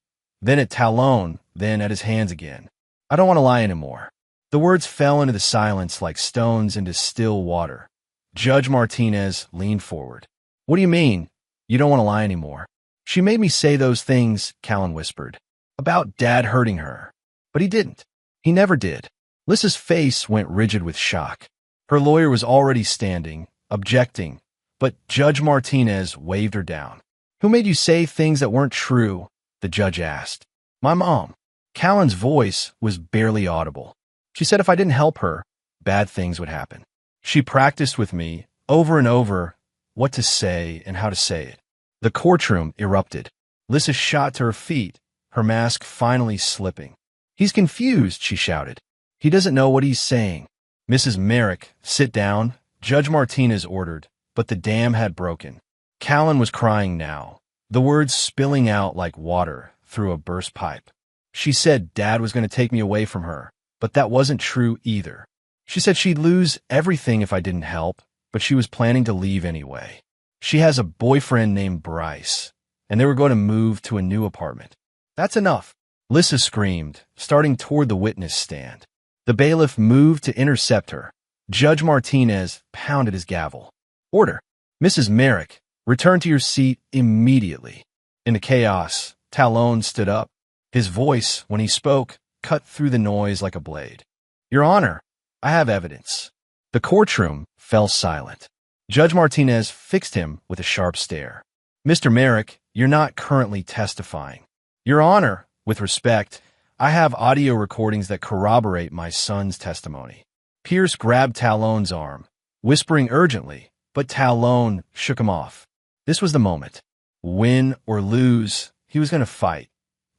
then at Talon, then at his hands again. I don't want to lie anymore. The words fell into the silence like stones into still water. Judge Martinez leaned forward. What do you mean? You don't want to lie anymore? She made me say those things, Callan whispered, about Dad hurting her. But he didn't. He never did. Lissa's face went rigid with shock. Her lawyer was already standing, objecting, but Judge Martinez waved her down. Who made you say things that weren't true? The judge asked. My mom. Callan's voice was barely audible. She said if I didn't help her, bad things would happen. She practiced with me, over and over, what to say and how to say it. The courtroom erupted. Lissa shot to her feet, her mask finally slipping. He's confused, she shouted. He doesn't know what he's saying. Mrs. Merrick, sit down, Judge Martinez ordered, but the dam had broken. Callan was crying now, the words spilling out like water through a burst pipe. She said Dad was going to take me away from her, but that wasn't true either. She said she'd lose everything if I didn't help, but she was planning to leave anyway. She has a boyfriend named Bryce, and they were going to move to a new apartment. That's enough, Lissa screamed, starting toward the witness stand. The bailiff moved to intercept her. Judge Martinez pounded his gavel. Order. Mrs. Merrick, return to your seat immediately. In the chaos, Talon stood up. His voice, when he spoke, cut through the noise like a blade. Your Honor, I have evidence. The courtroom fell silent. Judge Martinez fixed him with a sharp stare. Mr. Merrick, you're not currently testifying. Your Honor, with respect, I have audio recordings that corroborate my son's testimony. Pierce grabbed Talon's arm, whispering urgently, but Talon shook him off. This was the moment. Win or lose, he was going to fight.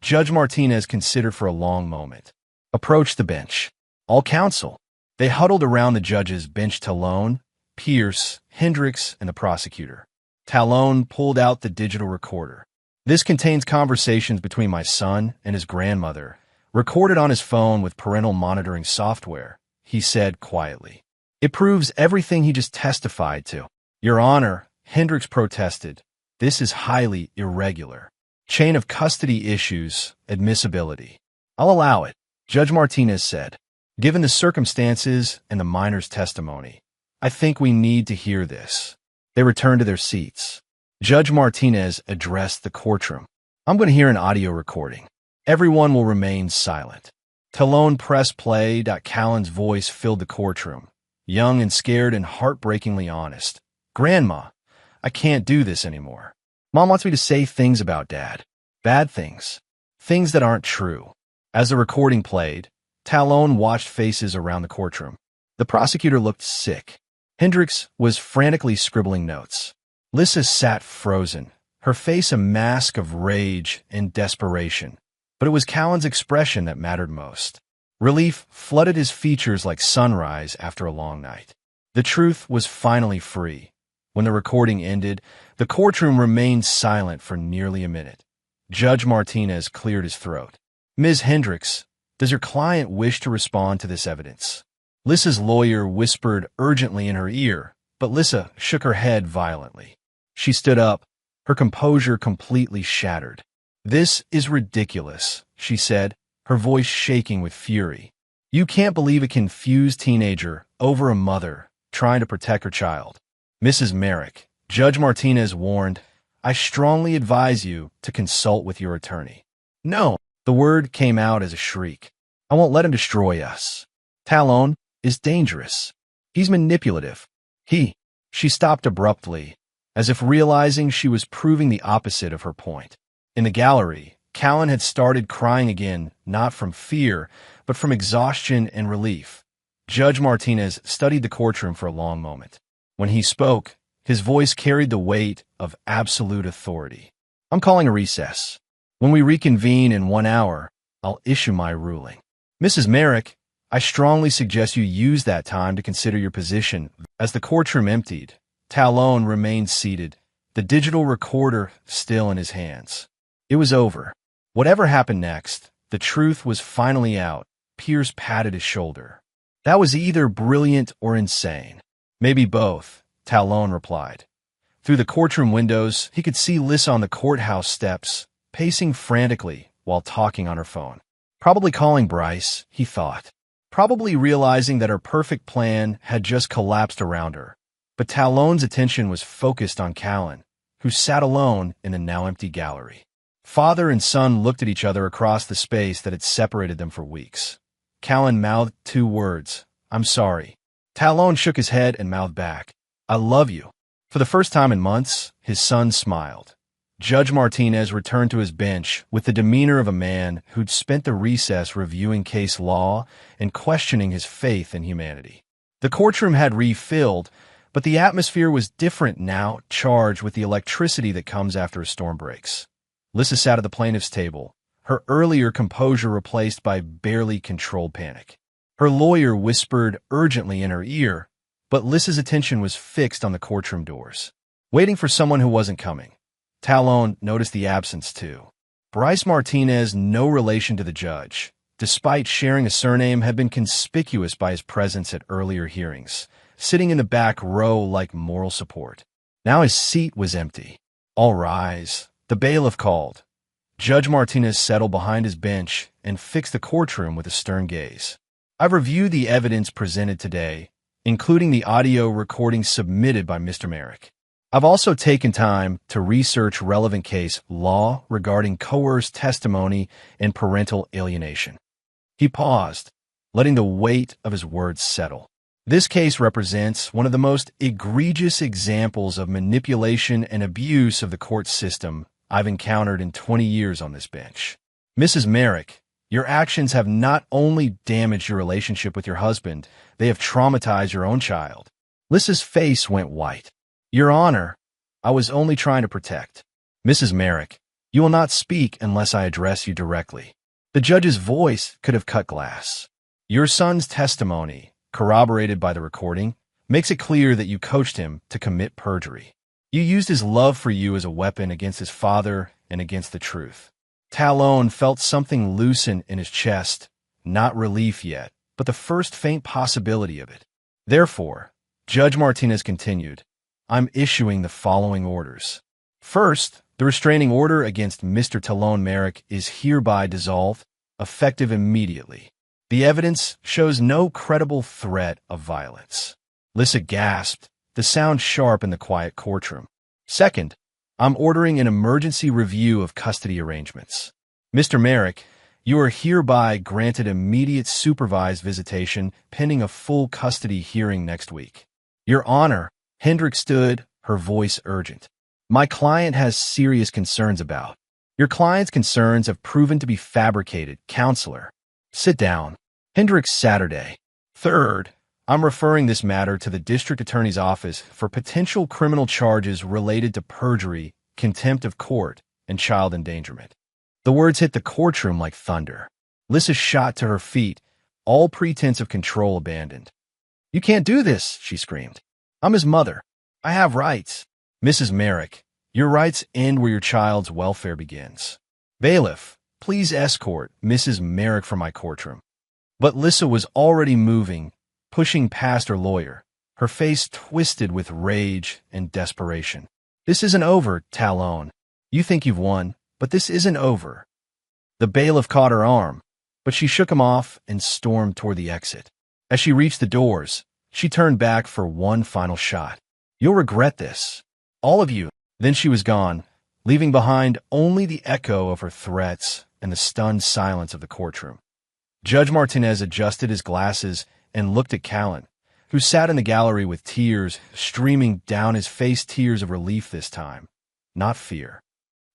Judge Martinez considered for a long moment. Approached the bench. All counsel. They huddled around the judge's bench. Talon, Pierce, Hendricks, and the prosecutor. Talon pulled out the digital recorder. This contains conversations between my son and his grandmother, recorded on his phone with parental monitoring software, he said quietly. It proves everything he just testified to. Your Honor, Hendricks protested. This is highly irregular. Chain of custody issues, admissibility. I'll allow it, Judge Martinez said. Given the circumstances and the minor's testimony, I think we need to hear this. They returned to their seats. Judge Martinez addressed the courtroom. I'm going to hear an audio recording. Everyone will remain silent. Talon pressed play. Callan's voice filled the courtroom, young and scared and heartbreakingly honest. Grandma, I can't do this anymore. Mom wants me to say things about Dad. Bad things. Things that aren't true. As the recording played, Talon watched faces around the courtroom. The prosecutor looked sick. Hendricks was frantically scribbling notes. Lissa sat frozen, her face a mask of rage and desperation. But it was Callan's expression that mattered most. Relief flooded his features like sunrise after a long night. The truth was finally free. When the recording ended, the courtroom remained silent for nearly a minute. Judge Martinez cleared his throat. Ms. Hendricks, does your client wish to respond to this evidence? Lissa's lawyer whispered urgently in her ear, but Lissa shook her head violently. She stood up, her composure completely shattered. This is ridiculous, she said, her voice shaking with fury. You can't believe a confused teenager over a mother trying to protect her child. Mrs. Merrick, Judge Martinez warned, I strongly advise you to consult with your attorney. No, the word came out as a shriek. I won't let him destroy us. Talon is dangerous. He's manipulative. She stopped abruptly, as if realizing she was proving the opposite of her point. In the gallery, Callan had started crying again, not from fear, but from exhaustion and relief. Judge Martinez studied the courtroom for a long moment. When he spoke, his voice carried the weight of absolute authority. I'm calling a recess. When we reconvene in 1 hour, I'll issue my ruling. Mrs. Merrick, I strongly suggest you use that time to consider your position. As the courtroom emptied, Talon remained seated, the digital recorder still in his hands. It was over. Whatever happened next, the truth was finally out. Pierce patted his shoulder. That was either brilliant or insane. Maybe both, Talon replied. Through the courtroom windows, he could see Lissa on the courthouse steps, pacing frantically while talking on her phone. Probably calling Bryce, he thought. Probably realizing that her perfect plan had just collapsed around her. But Talon's attention was focused on Callan, who sat alone in the now empty gallery. Father and son looked at each other across the space that had separated them for weeks. Callan mouthed 2 words, I'm sorry. Talon shook his head and mouthed back, I love you. For the first time in months, his son smiled. Judge Martinez returned to his bench with the demeanor of a man who'd spent the recess reviewing case law and questioning his faith in humanity. The courtroom had refilled, but the atmosphere was different now, charged with the electricity that comes after a storm breaks. Lissa sat at the plaintiff's table, her earlier composure replaced by barely controlled panic. Her lawyer whispered urgently in her ear, but Lissa's attention was fixed on the courtroom doors, waiting for someone who wasn't coming. Talon noticed the absence too. Bryce Martinez, no relation to the judge, despite sharing a surname, had been conspicuous by his presence at earlier hearings, sitting in the back row like moral support. Now his seat was empty. All rise, the bailiff called. Judge Martinez settled behind his bench and fixed the courtroom with a stern gaze. I've reviewed the evidence presented today, including the audio recording submitted by Mr. Merrick. I've also taken time to research relevant case law regarding coerced testimony and parental alienation. He paused, letting the weight of his words settle. This case represents one of the most egregious examples of manipulation and abuse of the court system I've encountered in 20 years on this bench. Mrs. Merrick, your actions have not only damaged your relationship with your husband, they have traumatized your own child. Lissa's face went white. Your Honor, I was only trying to protect. Mrs. Merrick, you will not speak unless I address you directly. The judge's voice could have cut glass. Your son's testimony, corroborated by the recording, makes it clear that you coached him to commit perjury. You used his love for you as a weapon against his father and against the truth. Talon felt something loosen in his chest, not relief yet, but the first faint possibility of it. Therefore, Judge Martinez continued, I'm issuing the following orders. First, the restraining order against Mr. Talon Merrick is hereby dissolved, effective immediately. The evidence shows no credible threat of violence. Lissa gasped, the sound sharp in the quiet courtroom. Second, I'm ordering an emergency review of custody arrangements. Mr. Merrick, you are hereby granted immediate supervised visitation pending a full custody hearing next week. Your Honor, Hendrick stood, her voice urgent. My client has serious concerns about. Your client's concerns have proven to be fabricated, counselor. Sit down. Hendrick Saturday. Third, I'm referring this matter to the district attorney's office for potential criminal charges related to perjury, contempt of court, and child endangerment. The words hit the courtroom like thunder. Lissa shot to her feet, all pretense of control abandoned. You can't do this, she screamed. I'm his mother. I have rights. Mrs. Merrick, your rights end where your child's welfare begins. Bailiff, please escort Mrs. Merrick from my courtroom. But Lissa was already moving, pushing past her lawyer, her face twisted with rage and desperation. This isn't over, Talon. You think you've won, but this isn't over. The bailiff caught her arm, but she shook him off and stormed toward the exit. As she reached the doors, she turned back for one final shot. You'll regret this. All of you. Then she was gone, leaving behind only the echo of her threats and the stunned silence of the courtroom. Judge Martinez adjusted his glasses and looked at Callan, who sat in the gallery with tears streaming down his face, tears of relief this time, not fear.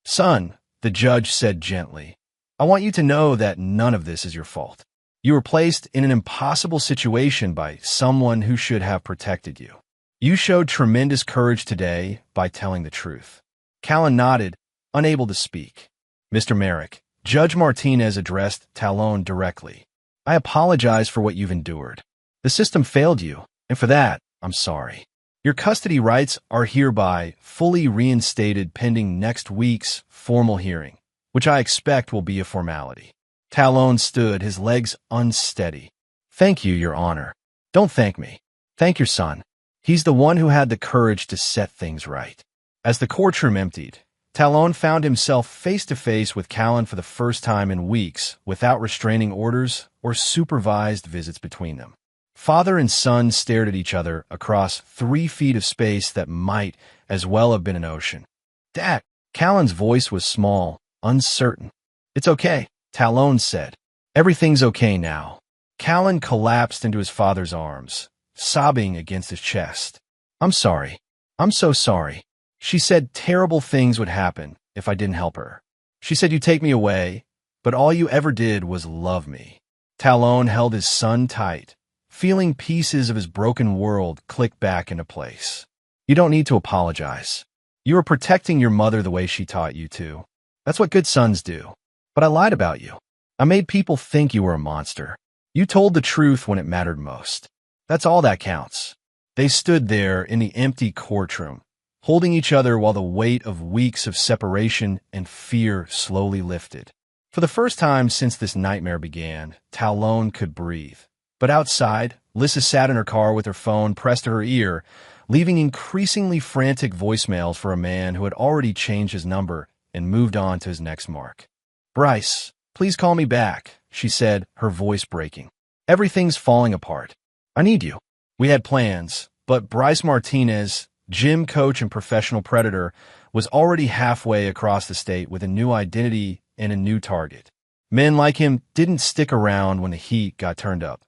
Son, the judge said gently, I want you to know that none of this is your fault. You were placed in an impossible situation by someone who should have protected you. You showed tremendous courage today by telling the truth. Callan nodded, unable to speak. Mr. Merrick, Judge Martinez addressed Talon directly. I apologize for what you've endured. The system failed you, and for that, I'm sorry. Your custody rights are hereby fully reinstated pending next week's formal hearing, which I expect will be a formality. Talon stood, his legs unsteady. Thank you, Your Honor. Don't thank me. Thank your son. He's the one who had the courage to set things right. As the courtroom emptied, Talon found himself face-to-face with Callan for the first time in weeks, without restraining orders or supervised visits between them. Father and son stared at each other across 3 feet of space that might as well have been an ocean. Dad, Callan's voice was small, uncertain. It's okay, Talon said. Everything's okay now. Callan collapsed into his father's arms, sobbing against his chest. I'm sorry. I'm so sorry. She said terrible things would happen if I didn't help her. She said you'd take me away, but all you ever did was love me. Talon held his son tight, feeling pieces of his broken world click back into place. You don't need to apologize. You were protecting your mother the way she taught you to. That's what good sons do. But I lied about you. I made people think you were a monster. You told the truth when it mattered most. That's all that counts. They stood there in the empty courtroom, holding each other while the weight of weeks of separation and fear slowly lifted. For the first time since this nightmare began, Talon could breathe. But outside, Lissa sat in her car with her phone pressed to her ear, leaving increasingly frantic voicemails for a man who had already changed his number and moved on to his next mark. Bryce, please call me back, she said, her voice breaking. Everything's falling apart. I need you. We had plans, but Bryce Martinez, gym coach and professional predator, was already halfway across the state with a new identity and a new target. Men like him didn't stick around when the heat got turned up.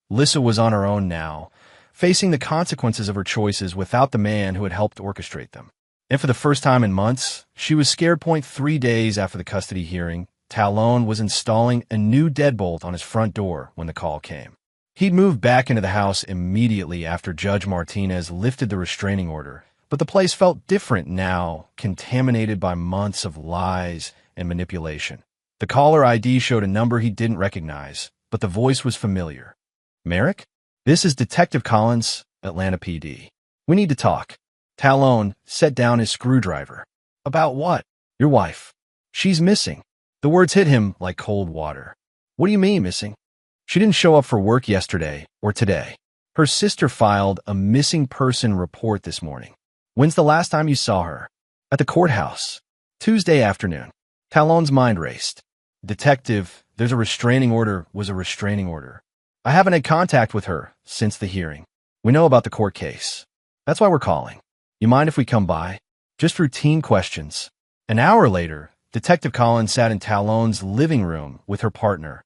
Lissa was on her own now, facing the consequences of her choices without the man who had helped orchestrate them. And for the first time in months, she was scared. 3 days after the custody hearing, Talon was installing a new deadbolt on his front door when the call came. He'd moved back into the house immediately after Judge Martinez lifted the restraining order, but the place felt different now, contaminated by months of lies and manipulation. The caller ID showed a number he didn't recognize, but the voice was familiar. Merrick? This is Detective Collins, Atlanta PD. We need to talk. Talon set down his screwdriver. About what? Your wife. She's missing. The words hit him like cold water. What do you mean, missing? She didn't show up for work yesterday or today. Her sister filed a missing person report this morning. When's the last time you saw her? At the courthouse. Tuesday afternoon. Talon's mind raced. Detective, there's a restraining order was a restraining order. I haven't had contact with her since the hearing. We know about the court case. That's why we're calling. You mind if we come by? Just routine questions. An hour later, Detective Collins sat in Talon's living room with her partner,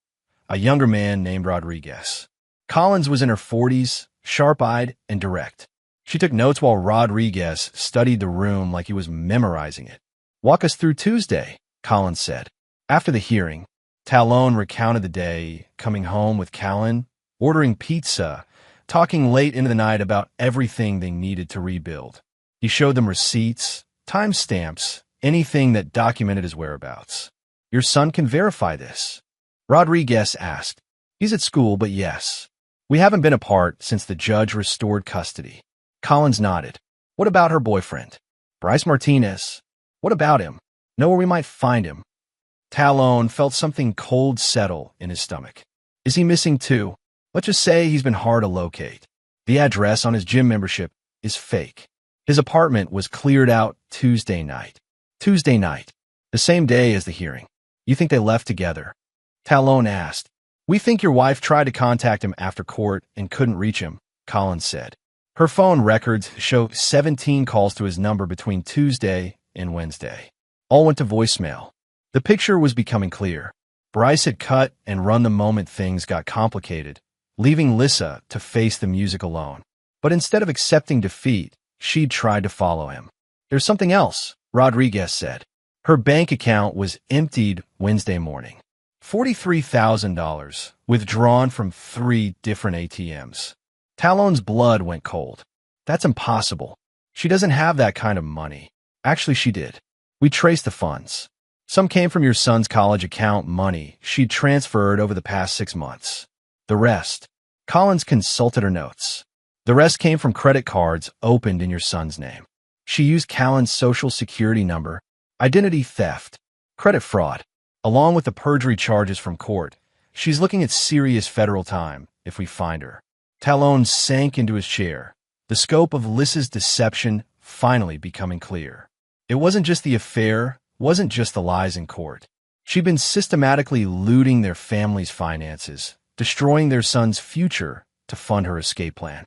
a younger man named Rodriguez. Collins was in her 40s, sharp-eyed and direct. She took notes while Rodriguez studied the room like he was memorizing it. Walk us through Tuesday, Collins said. After the hearing, Talon recounted the day, coming home with Callan, ordering pizza, talking late into the night about everything they needed to rebuild. He showed them receipts, timestamps, anything that documented his whereabouts. Your son can verify this, Rodriguez asked. He's at school, but yes. We haven't been apart since the judge restored custody. Collins nodded. What about her boyfriend? Bryce Martinez. What about him? Know where we might find him? Talon felt something cold settle in his stomach. Is he missing too? Let's just say he's been hard to locate. The address on his gym membership is fake. His apartment was cleared out Tuesday night. Tuesday night, the same day as the hearing. You think they left together? Talon asked. We think your wife tried to contact him after court and couldn't reach him, Collins said. Her phone records show 17 calls to his number between Tuesday and Wednesday. All went to voicemail. The picture was becoming clear. Bryce had cut and run the moment things got complicated, leaving Lissa to face the music alone. But instead of accepting defeat, she'd tried to follow him. There's something else, Rodriguez said. Her bank account was emptied Wednesday morning. $43,000 withdrawn from 3 different ATMs. Talon's blood went cold. That's impossible. She doesn't have that kind of money. Actually, she did. We traced the funds. Some came from your son's college account money she'd transferred over the past 6 months. The rest. Collins consulted her notes. The rest came from credit cards opened in your son's name. She used Callan's social security number, identity theft, credit fraud, along with the perjury charges from court. She's looking at serious federal time if we find her. Talon sank into his chair, the scope of Lissa's deception finally becoming clear. It wasn't just the affair, wasn't just the lies in court. She'd been systematically looting their family's finances, destroying their son's future to fund her escape plan.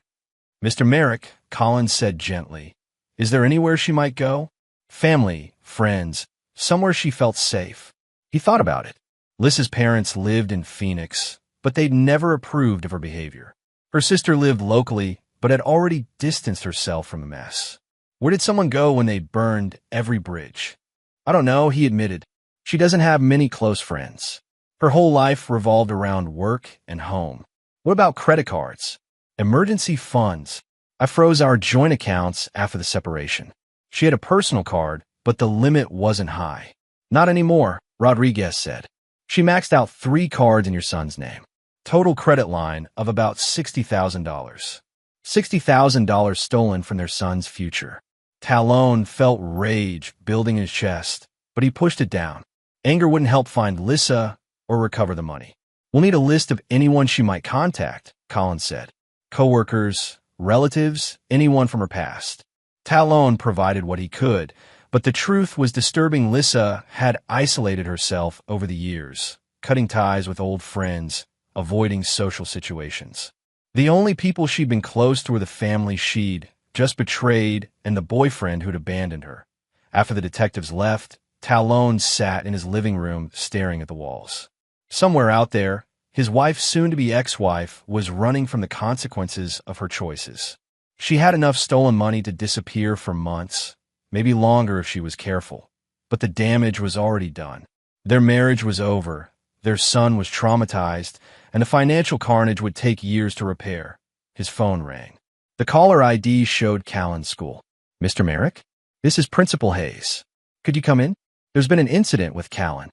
Mr. Merrick, Collins said gently, is there anywhere she might go? Family, friends, somewhere she felt safe. He thought about it. Lissa's parents lived in Phoenix, but they'd never approved of her behavior. Her sister lived locally, but had already distanced herself from the mess. Where did someone go when they burned every bridge? I don't know, he admitted. She doesn't have many close friends. Her whole life revolved around work and home. What about credit cards? Emergency funds. I froze our joint accounts after the separation. She had a personal card, but the limit wasn't high. Not anymore, Rodriguez said. She maxed out 3 cards in your son's name. Total credit line of about $60,000. $60,000 stolen from their son's future. Talon felt rage building in his chest, but he pushed it down. Anger wouldn't help find Lissa or recover the money. We'll need a list of anyone she might contact, Collins said. Coworkers, relatives, anyone from her past. Talon provided what he could, but the truth was disturbing. Lissa had isolated herself over the years, cutting ties with old friends, avoiding social situations. The only people she'd been close to were the family she'd just betrayed and the boyfriend who'd abandoned her. After the detectives left, Talon sat in his living room staring at the walls. Somewhere out there, his wife's soon-to-be ex-wife was running from the consequences of her choices. She had enough stolen money to disappear for months, maybe longer if she was careful. But the damage was already done. Their marriage was over, their son was traumatized, and the financial carnage would take years to repair. His phone rang. The caller ID showed Callan's school. Mr. Merrick? This is Principal Hayes. Could you come in? There's been an incident with Callan.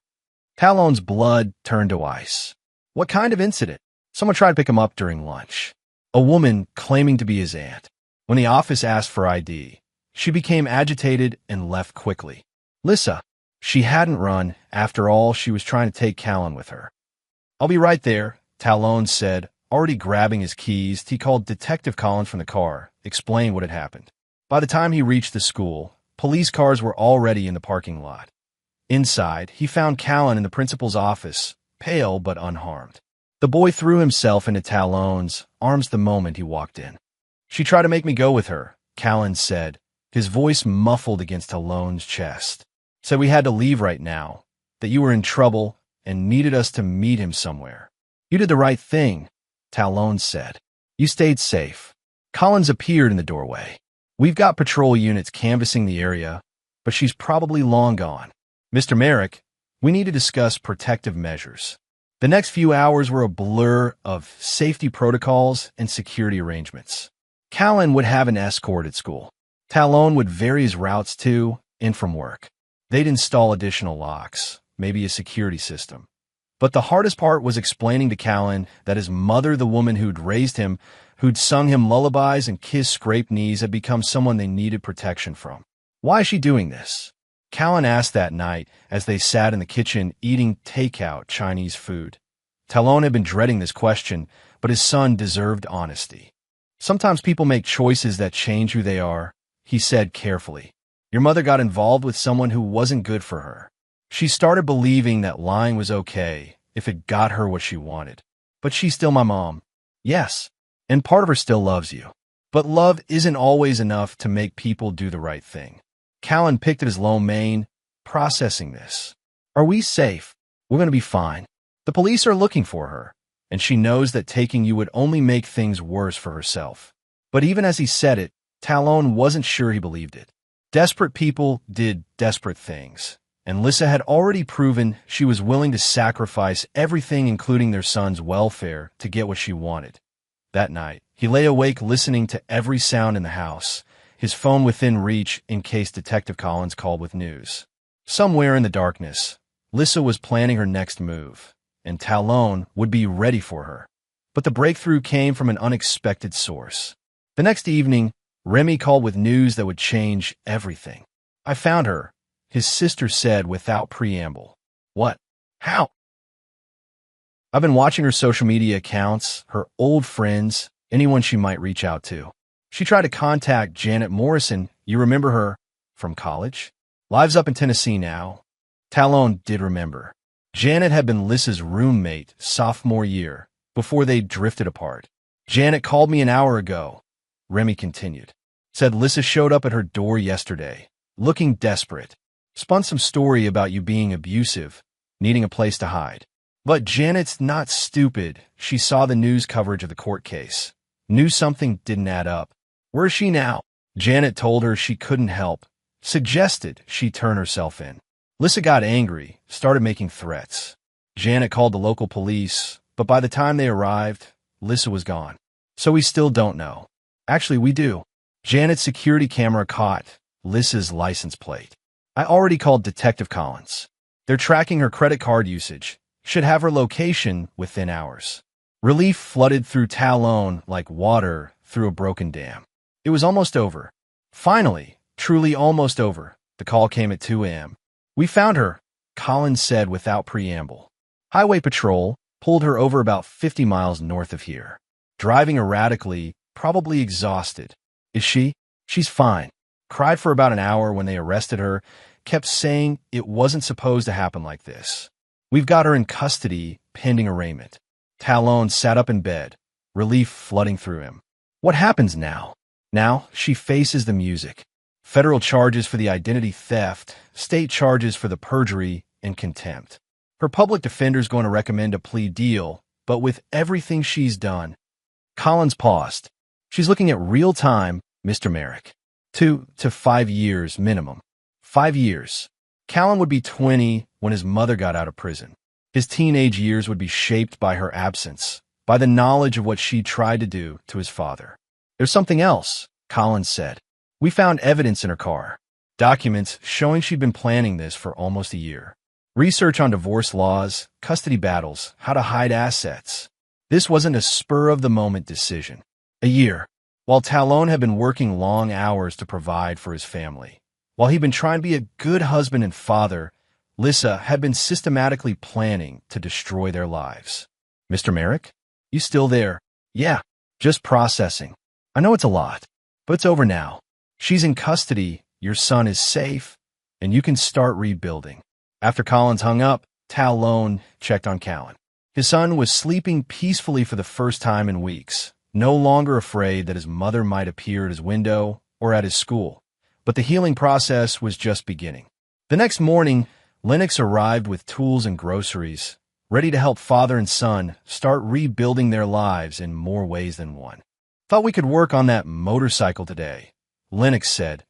Talon's blood turned to ice. What kind of incident? Someone tried to pick him up during lunch. A woman claiming to be his aunt. When the office asked for ID, she became agitated and left quickly. Lissa. She hadn't run. After all, she was trying to take Callan with her. I'll be right there, Talon said. Already grabbing his keys, he called Detective Collins from the car, explained what had happened. By the time he reached the school, police cars were already in the parking lot. Inside, he found Callan in the principal's office, pale but unharmed. The boy threw himself into Talon's arms the moment he walked in. She tried to make me go with her, Callan said, his voice muffled against Talon's chest. Said we had to leave right now, that you were in trouble and needed us to meet him somewhere. You did the right thing, Talon said. You stayed safe. Collins appeared in the doorway. We've got patrol units canvassing the area, but she's probably long gone. Mr. Merrick, we need to discuss protective measures. The next few hours were a blur of safety protocols and security arrangements. Callan would have an escort at school. Talon would vary his routes to and from work. They'd install additional locks, maybe a security system. But the hardest part was explaining to Callan that his mother, the woman who'd raised him, who'd sung him lullabies and kissed scraped knees, had become someone they needed protection from. Why is she doing this? Callan asked that night as they sat in the kitchen eating takeout Chinese food. Talon had been dreading this question, but his son deserved honesty. Sometimes people make choices that change who they are, he said carefully. Your mother got involved with someone who wasn't good for her. She started believing that lying was okay if it got her what she wanted. But she's still my mom. Yes, and part of her still loves you. But love isn't always enough to make people do the right thing. Callan picked at his low mane, processing this. Are we safe? We're going to be fine. The police are looking for her, and she knows that taking you would only make things worse for herself. But even as he said it, Talon wasn't sure he believed it. Desperate people did desperate things, and Lissa had already proven she was willing to sacrifice everything, including their son's welfare, to get what she wanted. That night, he lay awake listening to every sound in the house, his phone within reach in case Detective Collins called with news. Somewhere in the darkness, Lissa was planning her next move, and Talon would be ready for her. But the breakthrough came from an unexpected source. The next evening, Remy called with news that would change everything. I found her, his sister said without preamble. What? How? I've been watching her social media accounts, her old friends, anyone she might reach out to. She tried to contact Janet Morrison. You remember her? From college? Lives up in Tennessee now. Talon did remember. Janet had been Lissa's roommate sophomore year, before they drifted apart. Janet called me an hour ago, Remy continued. Said Lissa showed up at her door yesterday, looking desperate. Spun some story about you being abusive, needing a place to hide. But Janet's not stupid. She saw the news coverage of the court case. Knew something didn't add up. Where is she now? Janet told her she couldn't help. Suggested she turn herself in. Lissa got angry, started making threats. Janet called the local police, but by the time they arrived, Lissa was gone. So we still don't know. Actually, we do. Janet's security camera caught Lissa's license plate. I already called Detective Collins. They're tracking her credit card usage. Should have her location within hours. Relief flooded through Talon like water through a broken dam. It was almost over. Finally, truly almost over. The call came at 2 a.m. We found her, Collins said without preamble. Highway Patrol pulled her over about 50 miles north of here. Driving erratically, probably exhausted. Is she? She's fine. Cried for about an hour when they arrested her, kept saying it wasn't supposed to happen like this. We've got her in custody, pending arraignment. Talon sat up in bed, relief flooding through him. What happens now? Now she faces the music. Federal charges for the identity theft, state charges for the perjury, and contempt. Her public defender's going to recommend a plea deal, but with everything she's done. Collins paused. She's looking at real time, Mr. Merrick. 2 to 5 years minimum. 5 years. Callan would be 20 when his mother got out of prison. His teenage years would be shaped by her absence, by the knowledge of what she tried to do to his father. There's something else, Collins said. We found evidence in her car. Documents showing she'd been planning this for almost a year. Research on divorce laws, custody battles, how to hide assets. This wasn't a spur-of-the-moment decision. A year. While Talon had been working long hours to provide for his family, while he'd been trying to be a good husband and father, Lissa had been systematically planning to destroy their lives. Mr. Merrick? You still there? Yeah, just processing. I know it's a lot, but it's over now. She's in custody, your son is safe, and you can start rebuilding. After Collins hung up, Talon checked on Callan. His son was sleeping peacefully for the first time in weeks, no longer afraid that his mother might appear at his window or at his school. But the healing process was just beginning. The next morning, Lennox arrived with tools and groceries, ready to help father and son start rebuilding their lives in more ways than one. Thought we could work on that motorcycle today, Lennox said,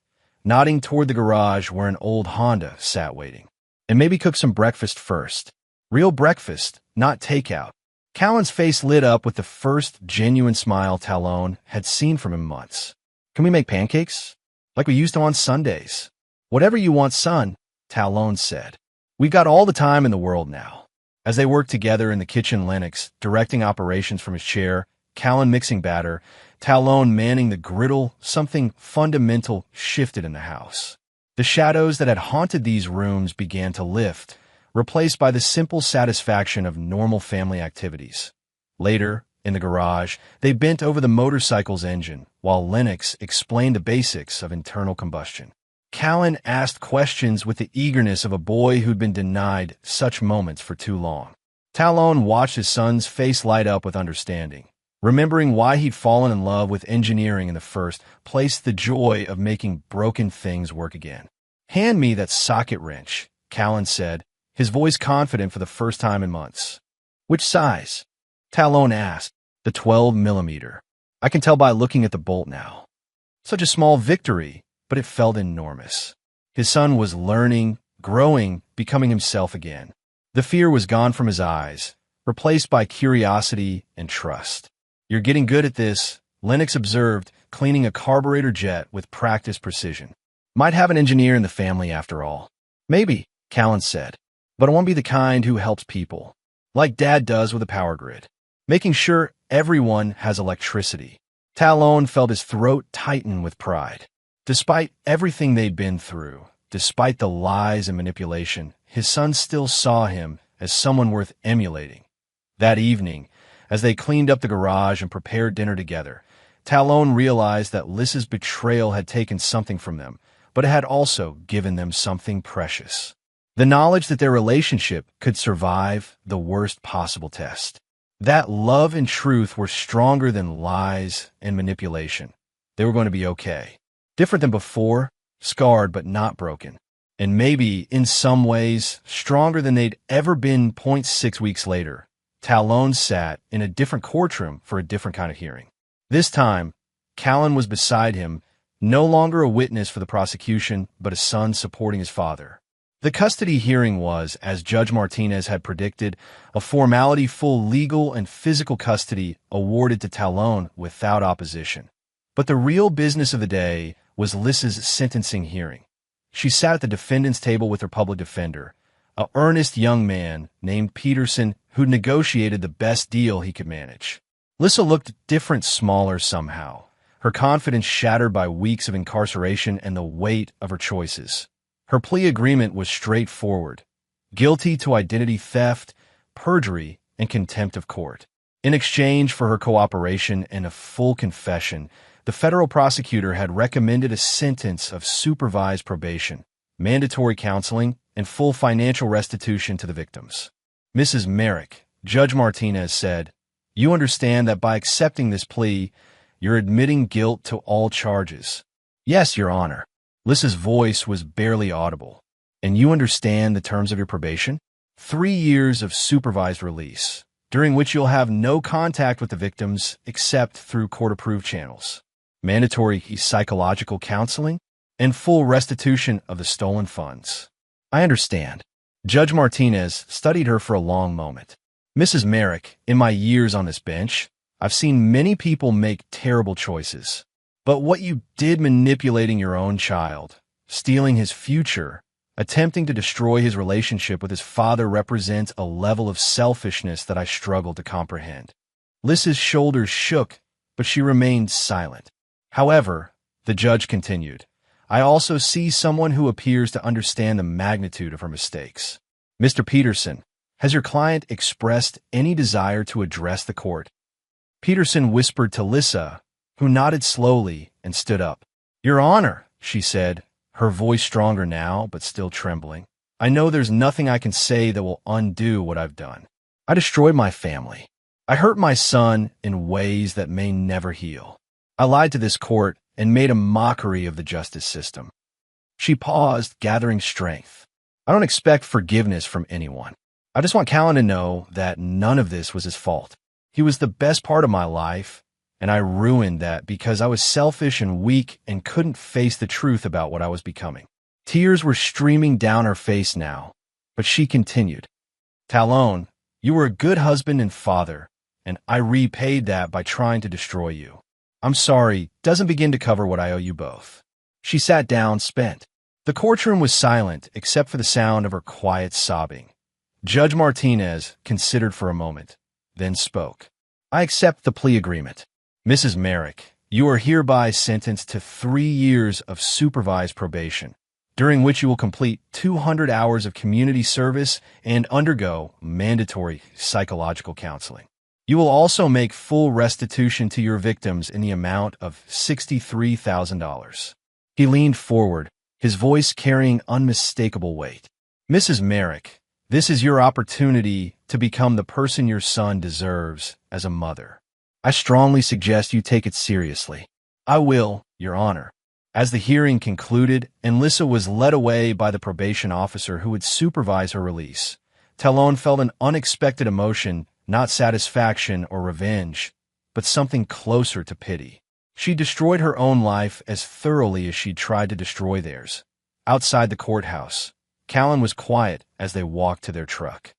nodding toward the garage where an old Honda sat waiting. And maybe cook some breakfast first. Real breakfast, not takeout. Callan's face lit up with the first genuine smile Talon had seen from him in months. Can we make pancakes? Like we used to on Sundays. Whatever you want, son, Talon said. We've got all the time in the world now. As they worked together in the kitchen, Lennox, directing operations from his chair, Callan mixing batter, Talon manning the griddle, something fundamental shifted in the house. The shadows that had haunted these rooms began to lift, replaced by the simple satisfaction of normal family activities. Later, in the garage, they bent over the motorcycle's engine, while Lennox explained the basics of internal combustion. Callan asked questions with the eagerness of a boy who'd been denied such moments for too long. Talon watched his son's face light up with understanding. Remembering why he'd fallen in love with engineering in the first place, the joy of making broken things work again. "Hand me that socket wrench," Callan said, his voice confident for the first time in months. "Which size?" Talon asked. "The 12 millimeter. I can tell by looking at the bolt now." Such a small victory, but it felt enormous. His son was learning, growing, becoming himself again. The fear was gone from his eyes, replaced by curiosity and trust. "You're getting good at this," Lennox observed, cleaning a carburetor jet with practiced precision. "Might have an engineer in the family after all." "Maybe," Callan said, "but I want to be the kind who helps people, like Dad does with a power grid, making sure everyone has electricity." Talon felt his throat tighten with pride. Despite everything they'd been through, despite the lies and manipulation, his son still saw him as someone worth emulating. That evening, as they cleaned up the garage and prepared dinner together, Talon realized that Lys's betrayal had taken something from them, but it had also given them something precious. The knowledge that their relationship could survive the worst possible test. That love and truth were stronger than lies and manipulation. They were going to be okay. Different than before, scarred but not broken. And maybe, in some ways, stronger than they'd ever been. 6 weeks later, Talon sat in a different courtroom for a different kind of hearing. This time, Callan was beside him, no longer a witness for the prosecution, but a son supporting his father. The custody hearing was, as Judge Martinez had predicted, a formality: full legal and physical custody awarded to Talon without opposition. But the real business of the day was Lys's sentencing hearing. She sat at the defendant's table with her public defender, an earnest young man named Peterson who negotiated the best deal he could manage. Lyssa looked different, smaller somehow, her confidence shattered by weeks of incarceration and the weight of her choices. Her plea agreement was straightforward: guilty to identity theft, perjury, and contempt of court. In exchange for her cooperation and a full confession, the federal prosecutor had recommended a sentence of supervised probation, mandatory counseling, and full financial restitution to the victims. "Mrs. Merrick," Judge Martinez said, "you understand that by accepting this plea, you're admitting guilt to all charges." "Yes, Your Honor." Lyssa's voice was barely audible. "And you understand the terms of your probation? 3 years of supervised release, during which you'll have no contact with the victims except through court-approved channels, mandatory psychological counseling, and full restitution of the stolen funds." "I understand." Judge Martinez studied her for a long moment. "Mrs. Merrick, in my years on this bench, I've seen many people make terrible choices. But what you did, manipulating your own child, stealing his future, attempting to destroy his relationship with his father, represents a level of selfishness that I struggle to comprehend." Lyssa's shoulders shook, but she remained silent. "However," the judge continued, "I also see someone who appears to understand the magnitude of her mistakes. Mr. Peterson, has your client expressed any desire to address the court?" Peterson whispered to Lyssa, who nodded slowly and stood up. "Your Honor," she said, her voice stronger now but still trembling, "I know there's nothing I can say that will undo what I've done. I destroyed my family. I hurt my son in ways that may never heal. I lied to this court and made a mockery of the justice system." She paused, gathering strength. "I don't expect forgiveness from anyone. I just want Callan to know that none of this was his fault. He was the best part of my life, and I ruined that because I was selfish and weak and couldn't face the truth about what I was becoming." Tears were streaming down her face now, but she continued, "Talon, you were a good husband and father, and I repaid that by trying to destroy you. I'm sorry, doesn't begin to cover what I owe you both." She sat down, spent. The courtroom was silent except for the sound of her quiet sobbing. Judge Martinez considered for a moment, then spoke. I accept the plea agreement. Mrs. Merrick, you are hereby sentenced to 3 years of supervised probation, during which you will complete 200 hours of community service and undergo mandatory psychological counseling. You will also make full restitution to your victims in the amount of $63,000. He leaned forward, his voice carrying unmistakable weight. Mrs. Merrick, this is your opportunity to become the person your son deserves as a mother. I strongly suggest you take it seriously. I will, Your Honor. As the hearing concluded and Lissa was led away by the probation officer who would supervise her release, Talon felt an unexpected emotion, not satisfaction or revenge, but something closer to pity. She destroyed her own life as thoroughly as she'd tried to destroy theirs. Outside the courthouse, Callan was quiet as they walked to their truck.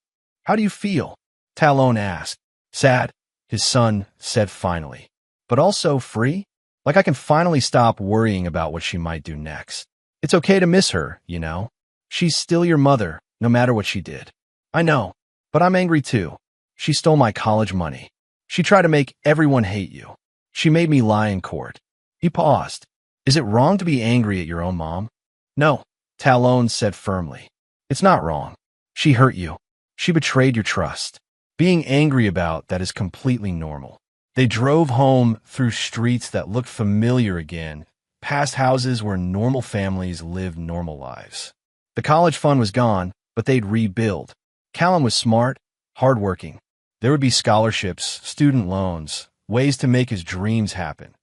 How do you feel? Talon asked. Sad, his son said finally. But also free? Like I can finally stop worrying about what she might do next. It's okay to miss her, you know. She's still your mother, no matter what she did. I know, but I'm angry too. She stole my college money. She tried to make everyone hate you. She made me lie in court. He paused. Is it wrong to be angry at your own mom? No, Talon said firmly. It's not wrong. She hurt you. She betrayed your trust. Being angry about that is completely normal. They drove home through streets that looked familiar again, past houses where normal families lived normal lives. The college fund was gone, but they'd rebuild. Callan was smart, hardworking. There would be scholarships, student loans, ways to make his dreams happen.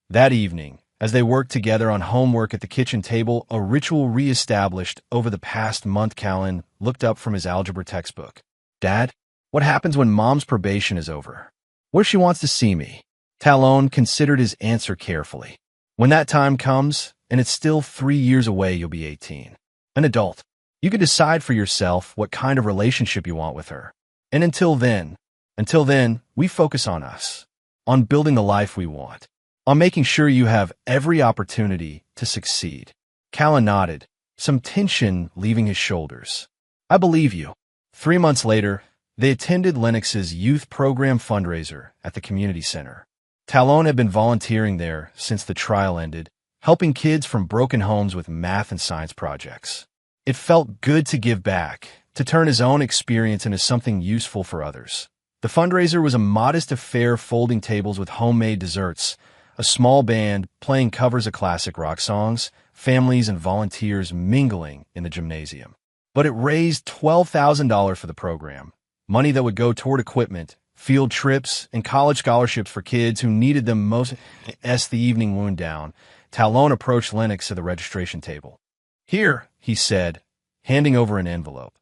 That evening, as they worked together on homework at the kitchen table, a ritual reestablished over the past month. Callan looked up from his algebra textbook. Dad, what happens when Mom's probation is over? What if she wants to see me? Talon considered his answer carefully. When that time comes, and it's still 3 years away, you'll be 18. An adult. You can decide for yourself what kind of relationship you want with her. And until then, we focus on us, on building the life we want, on making sure you have every opportunity to succeed. Callan nodded, some tension leaving his shoulders. I believe you. 3 months later, they attended Lennox's youth program fundraiser at the community center. Talon had been volunteering there since the trial ended, helping kids from broken homes with math and science projects. It felt good to give back, to turn his own experience into something useful for others. The fundraiser was a modest affair, folding tables with homemade desserts, a small band playing covers of classic rock songs, families and volunteers mingling in the gymnasium. But it raised $12,000 for the program, money that would go toward equipment, field trips, and college scholarships for kids who needed them most. As the evening wound down, Talon approached Lennox at the registration table. Here, he said, handing over an envelope.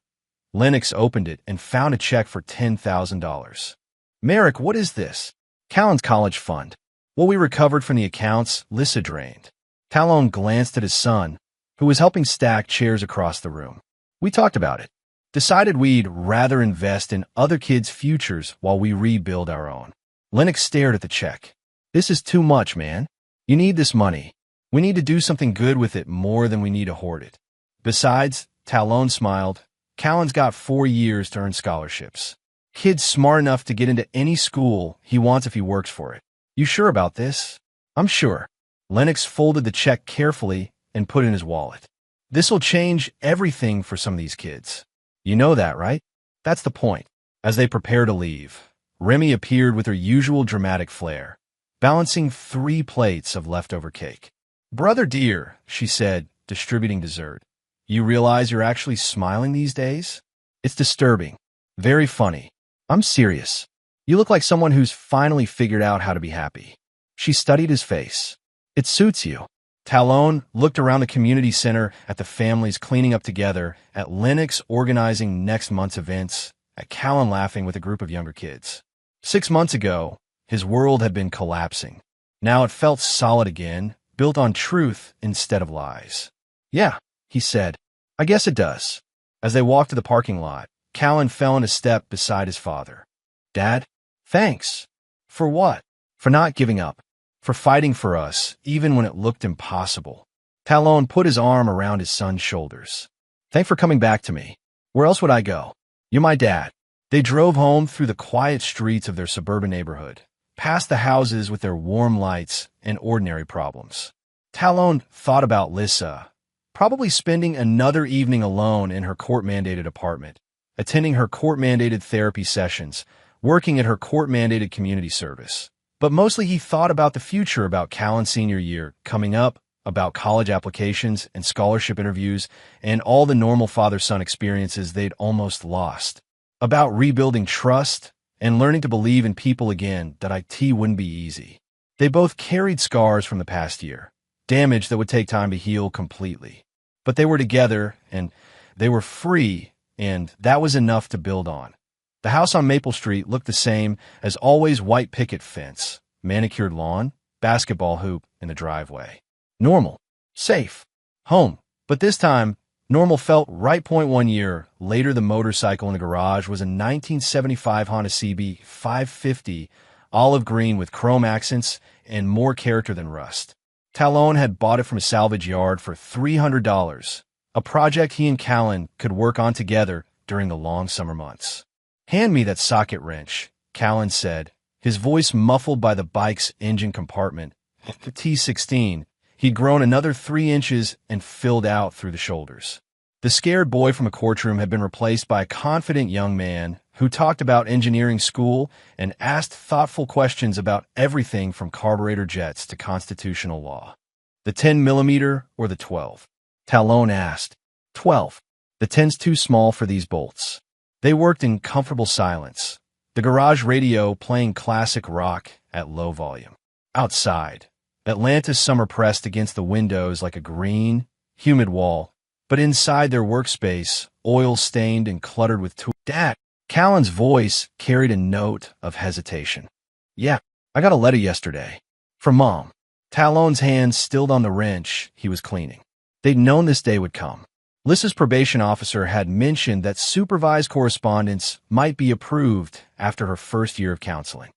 Lennox opened it and found a check for $10,000. Merrick, what is this? Callan's college fund. What we recovered from the accounts Lissa drained. Talon glanced at his son, who was helping stack chairs across the room. We talked about it. Decided we'd rather invest in other kids' futures while we rebuild our own. Lennox stared at the check. This is too much, man. You need this money. We need to do something good with it more than we need to hoard it. Besides, Talon smiled, Callan's got 4 years to earn scholarships. Kid's smart enough to get into any school he wants if he works for it. You sure about this? I'm sure. Lennox folded the check carefully and put it in his wallet. This'll change everything for some of these kids. You know that, right? That's the point. As they prepare to leave, Remy appeared with her usual dramatic flair, balancing 3 plates of leftover cake. Brother dear, she said, distributing dessert. You realize you're actually smiling these days? It's disturbing. Very funny. I'm serious. You look like someone who's finally figured out how to be happy. She studied his face. It suits you. Talon looked around the community center at the families cleaning up together, at Lennox organizing next month's events, at Callan laughing with a group of younger kids. 6 months ago, his world had been collapsing. Now it felt solid again, built on truth instead of lies. Yeah, he said. I guess it does. As they walked to the parking lot, Callan fell in a step beside his father. Dad, thanks. For what? For not giving up. For fighting for us, even when it looked impossible. Talon put his arm around his son's shoulders. Thanks for coming back to me. Where else would I go? You're my dad. They drove home through the quiet streets of their suburban neighborhood, past the houses with their warm lights and ordinary problems. Talon thought about Lissa, probably spending another evening alone in her court-mandated apartment, attending her court-mandated therapy sessions, working at her court-mandated community service. But mostly he thought about the future, about Callan's senior year coming up, about college applications and scholarship interviews, and all the normal father-son experiences they'd almost lost. About rebuilding trust and learning to believe in people again, that IT wouldn't be easy. They both carried scars from the past year, damage that would take time to heal completely. But they were together, and they were free, and that was enough to build on. The house on Maple Street looked the same as always: white picket fence, manicured lawn, basketball hoop in the driveway. Normal. Safe. Home. But this time, normal felt right. 1 year later, the motorcycle in the garage was a 1975 Honda CB 550, olive green with chrome accents and more character than rust. Talon had bought it from a salvage yard for $300, a project he and Callan could work on together during the long summer months. "Hand me that socket wrench," Callan said, his voice muffled by the bike's engine compartment. The T16, he'd grown another 3 inches and filled out through the shoulders. The scared boy from a courtroom had been replaced by a confident young man who talked about engineering school and asked thoughtful questions about everything from carburetor jets to constitutional law. "The 10mm or the 12? Talon asked. "12. The 10's too small for these bolts." They worked in comfortable silence, the garage radio playing classic rock at low volume. Outside, Atlanta's summer pressed against the windows like a green, humid wall, but inside their workspace, oil-stained and cluttered with tools. "Dad," Callan's voice carried a note of hesitation. "Yeah, I got a letter yesterday. From Mom." Talon's hands stilled on the wrench he was cleaning. They'd known this day would come. Lissa's probation officer had mentioned that supervised correspondence might be approved after her first year of counseling.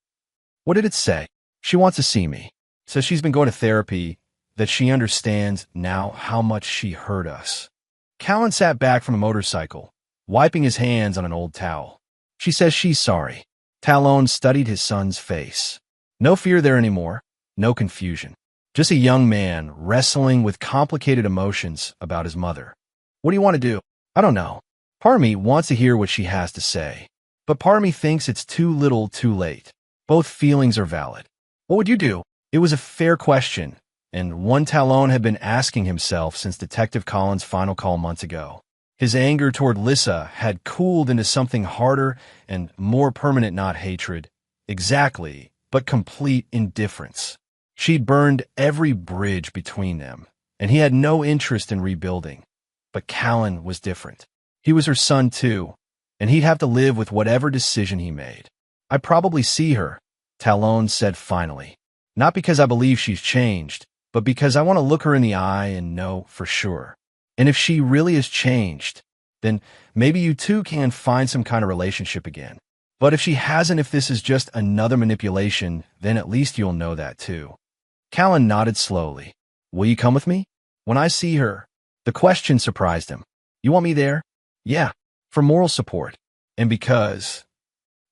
"What did it say?" "She wants to see me. Says she's been going to therapy, that she understands now how much she hurt us." Callan sat back from the motorcycle, wiping his hands on an old towel. "She says she's sorry." Talon studied his son's face. No fear there anymore, no confusion. Just a young man wrestling with complicated emotions about his mother. "What do you want to do?" "I don't know. Part of me wants to hear what she has to say, but part of me thinks it's too little too late. Both feelings are valid." "What would you do?" It was a fair question, and one Talon had been asking himself since Detective Collins' final call months ago. His anger toward Lissa had cooled into something harder and more permanent, not hatred, exactly, but complete indifference. She'd burned every bridge between them, and he had no interest in rebuilding. But Callan was different. He was her son too, and he'd have to live with whatever decision he made. "I probably see her," Talon said finally. "Not because I believe she's changed, but because I want to look her in the eye and know for sure. And if she really has changed, then maybe you two can find some kind of relationship again. But if she hasn't, if this is just another manipulation, then at least you'll know that too." Callan nodded slowly. "Will you come with me?" "When I see her." The question surprised him. "You want me there?" "Yeah, for moral support. And because—"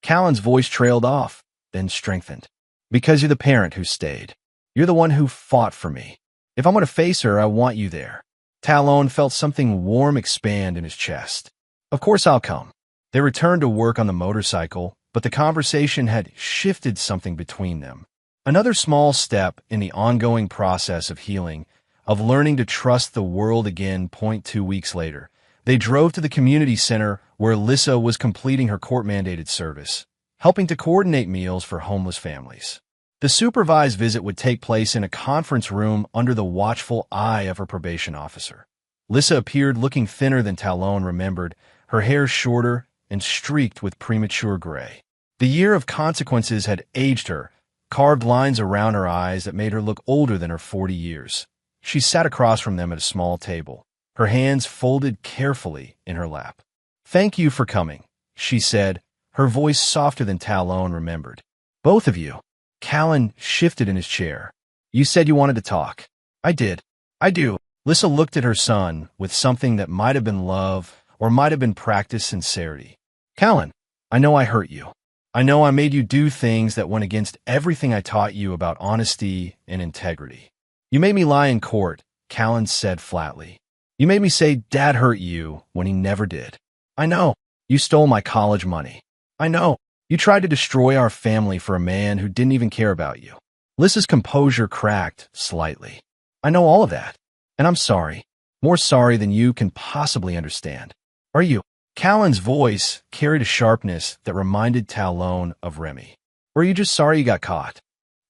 Callan's voice trailed off, then strengthened. "Because you're the parent who stayed. You're the one who fought for me. If I'm going to face her, I want you there." Talon felt something warm expand in his chest. "Of course I'll come." They returned to work on the motorcycle, but the conversation had shifted something between them. Another small step in the ongoing process of healing, of learning to trust the world again. 2 weeks later, they drove to the community center where Lissa was completing her court-mandated service, helping to coordinate meals for homeless families. The supervised visit would take place in a conference room under the watchful eye of her probation officer. Lissa appeared looking thinner than Talon remembered, her hair shorter and streaked with premature gray. The year of consequences had aged her, carved lines around her eyes that made her look older than her 40 years. She sat across from them at a small table, her hands folded carefully in her lap. "Thank you for coming," she said, her voice softer than Talon remembered. "Both of you." Callan shifted in his chair. "You said you wanted to talk." "I did. I do." Lissa looked at her son with something that might have been love or might have been practiced sincerity. "Callan, I know I hurt you. I know I made you do things that went against everything I taught you about honesty and integrity. You made me lie in court, Callan said flatly. You made me say Dad hurt you when he never did. I know. You stole my college money. I know. You tried to destroy our family for a man who didn't even care about you. Lissa's composure cracked slightly. I know all of that. And I'm sorry. More sorry than you can possibly understand. Are you? Callan's voice carried a sharpness that reminded Talon of Remy. Or are you just sorry you got caught?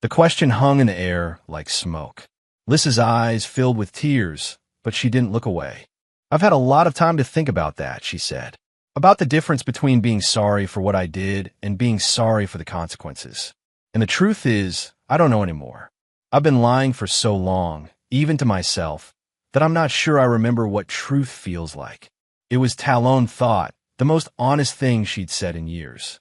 The question hung in the air like smoke. Lissa's eyes filled with tears, but she didn't look away. I've had a lot of time to think about that, she said. About the difference between being sorry for what I did and being sorry for the consequences. And the truth is, I don't know anymore. I've been lying for so long, even to myself, that I'm not sure I remember what truth feels like. It was, Talon thought, the most honest thing she'd said in years.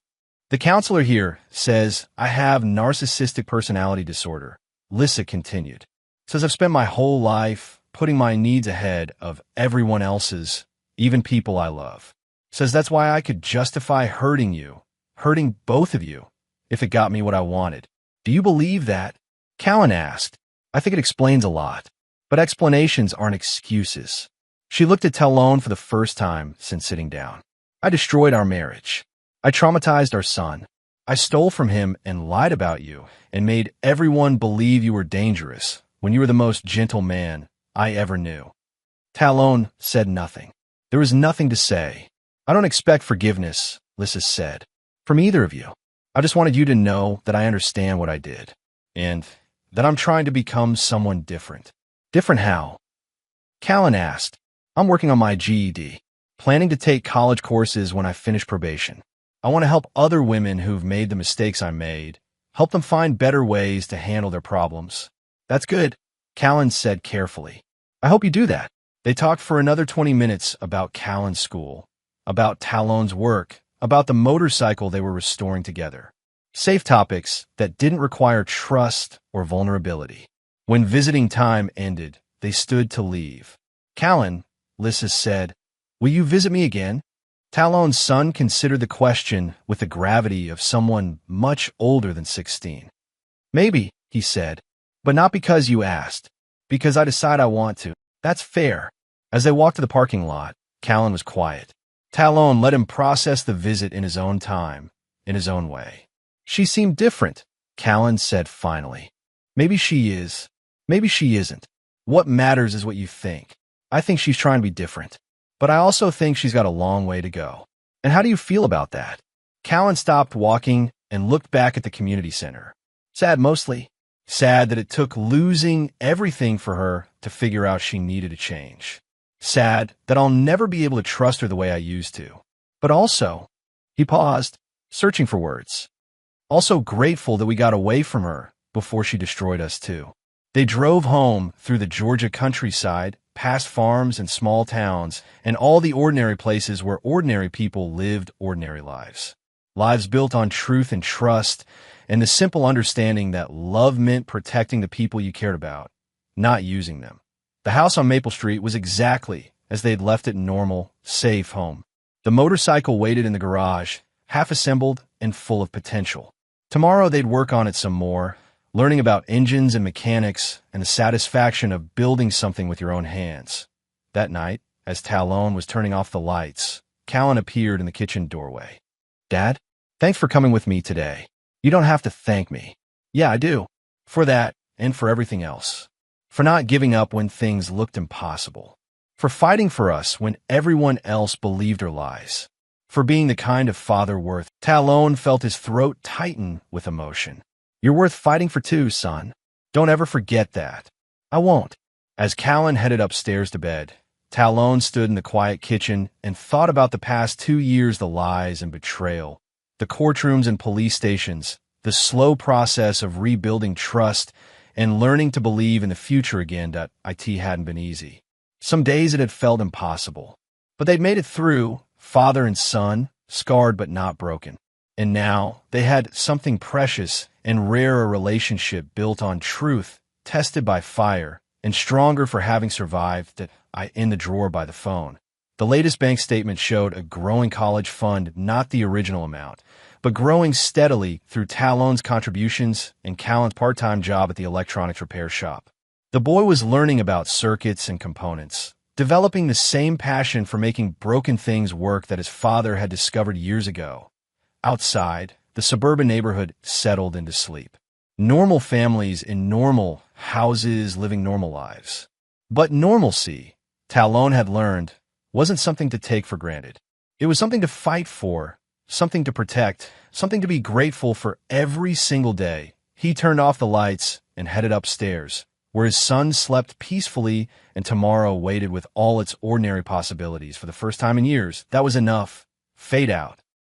The counselor here says I have narcissistic personality disorder, Lissa continued. Says I've spent my whole life putting my needs ahead of everyone else's, even people I love. Says that's why I could justify hurting you, hurting both of you, if it got me what I wanted. Do you believe that? Callan asked. I think it explains a lot, but explanations aren't excuses. She looked at Talon for the first time since sitting down. I destroyed our marriage. I traumatized our son. I stole from him and lied about you and made everyone believe you were dangerous when you were the most gentle man I ever knew. Talon said nothing. There was nothing to say. I don't expect forgiveness, Lissa said, from either of you. I just wanted you to know that I understand what I did and that I'm trying to become someone different. Different how? Callan asked. I'm working on my GED, planning to take college courses when I finish probation. I want to help other women who've made the mistakes I made, help them find better ways to handle their problems. That's good, Callan said carefully. I hope you do that. They talked for another 20 minutes about Callan's school, about Talon's work, about the motorcycle they were restoring together. Safe topics that didn't require trust or vulnerability. When visiting time ended, they stood to leave. Callan, Lissa said, will you visit me again? Talon's son considered the question with the gravity of someone much older than 16. Maybe, he said, but not because you asked, because I decide I want to. That's fair. As they walked to the parking lot, Callan was quiet. Talon let him process the visit in his own time, in his own way. She seemed different, Callan said finally. Maybe she is. Maybe she isn't. What matters is what you think. I think she's trying to be different, but I also think she's got a long way to go. And how do you feel about that? Callan stopped walking and looked back at the community center. Sad mostly. Sad that it took losing everything for her to figure out she needed a change. Sad that I'll never be able to trust her the way I used to. But also, he paused, searching for words. Also grateful that we got away from her before she destroyed us too. They drove home through the Georgia countryside, past farms and small towns, and all the ordinary places where ordinary people lived ordinary lives. Lives built on truth and trust, and the simple understanding that love meant protecting the people you cared about, not using them. The house on Maple Street was exactly as they'd left it normal, safe home. The motorcycle waited in the garage, half-assembled and full of potential. Tomorrow they'd work on it some more, learning about engines and mechanics and the satisfaction of building something with your own hands. That night, as Talon was turning off the lights, Callan appeared in the kitchen doorway. Dad, thanks for coming with me today. You don't have to thank me. Yeah, I do. For that and for everything else. For not giving up when things looked impossible. For fighting for us when everyone else believed her lies. For being the kind of father worth. Talon felt his throat tighten with emotion. You're worth fighting for too, son. Don't ever forget that. I won't. As Callan headed upstairs to bed, Talon stood in the quiet kitchen and thought about the past 2 years, the lies and betrayal, the courtrooms and police stations, the slow process of rebuilding trust and learning to believe in the future again. That it hadn't been easy. Some days it had felt impossible, but they'd made it through, father and son, scarred but not broken. And now they had something precious and rare, a relationship built on truth, tested by fire, and stronger for having survived that in the drawer by the phone. The latest bank statement showed a growing college fund, not the original amount, but growing steadily through Talon's contributions and Callan's part-time job at the electronics repair shop. The boy was learning about circuits and components, developing the same passion for making broken things work that his father had discovered years ago. Outside, the suburban neighborhood settled into sleep. Normal families in normal houses living normal lives. But normalcy, Talon had learned, wasn't something to take for granted. It was something to fight for, something to protect, something to be grateful for every single day. He turned off the lights and headed upstairs, where his son slept peacefully and tomorrow waited with all its ordinary possibilities. For the first time in years, that was enough. Fade out.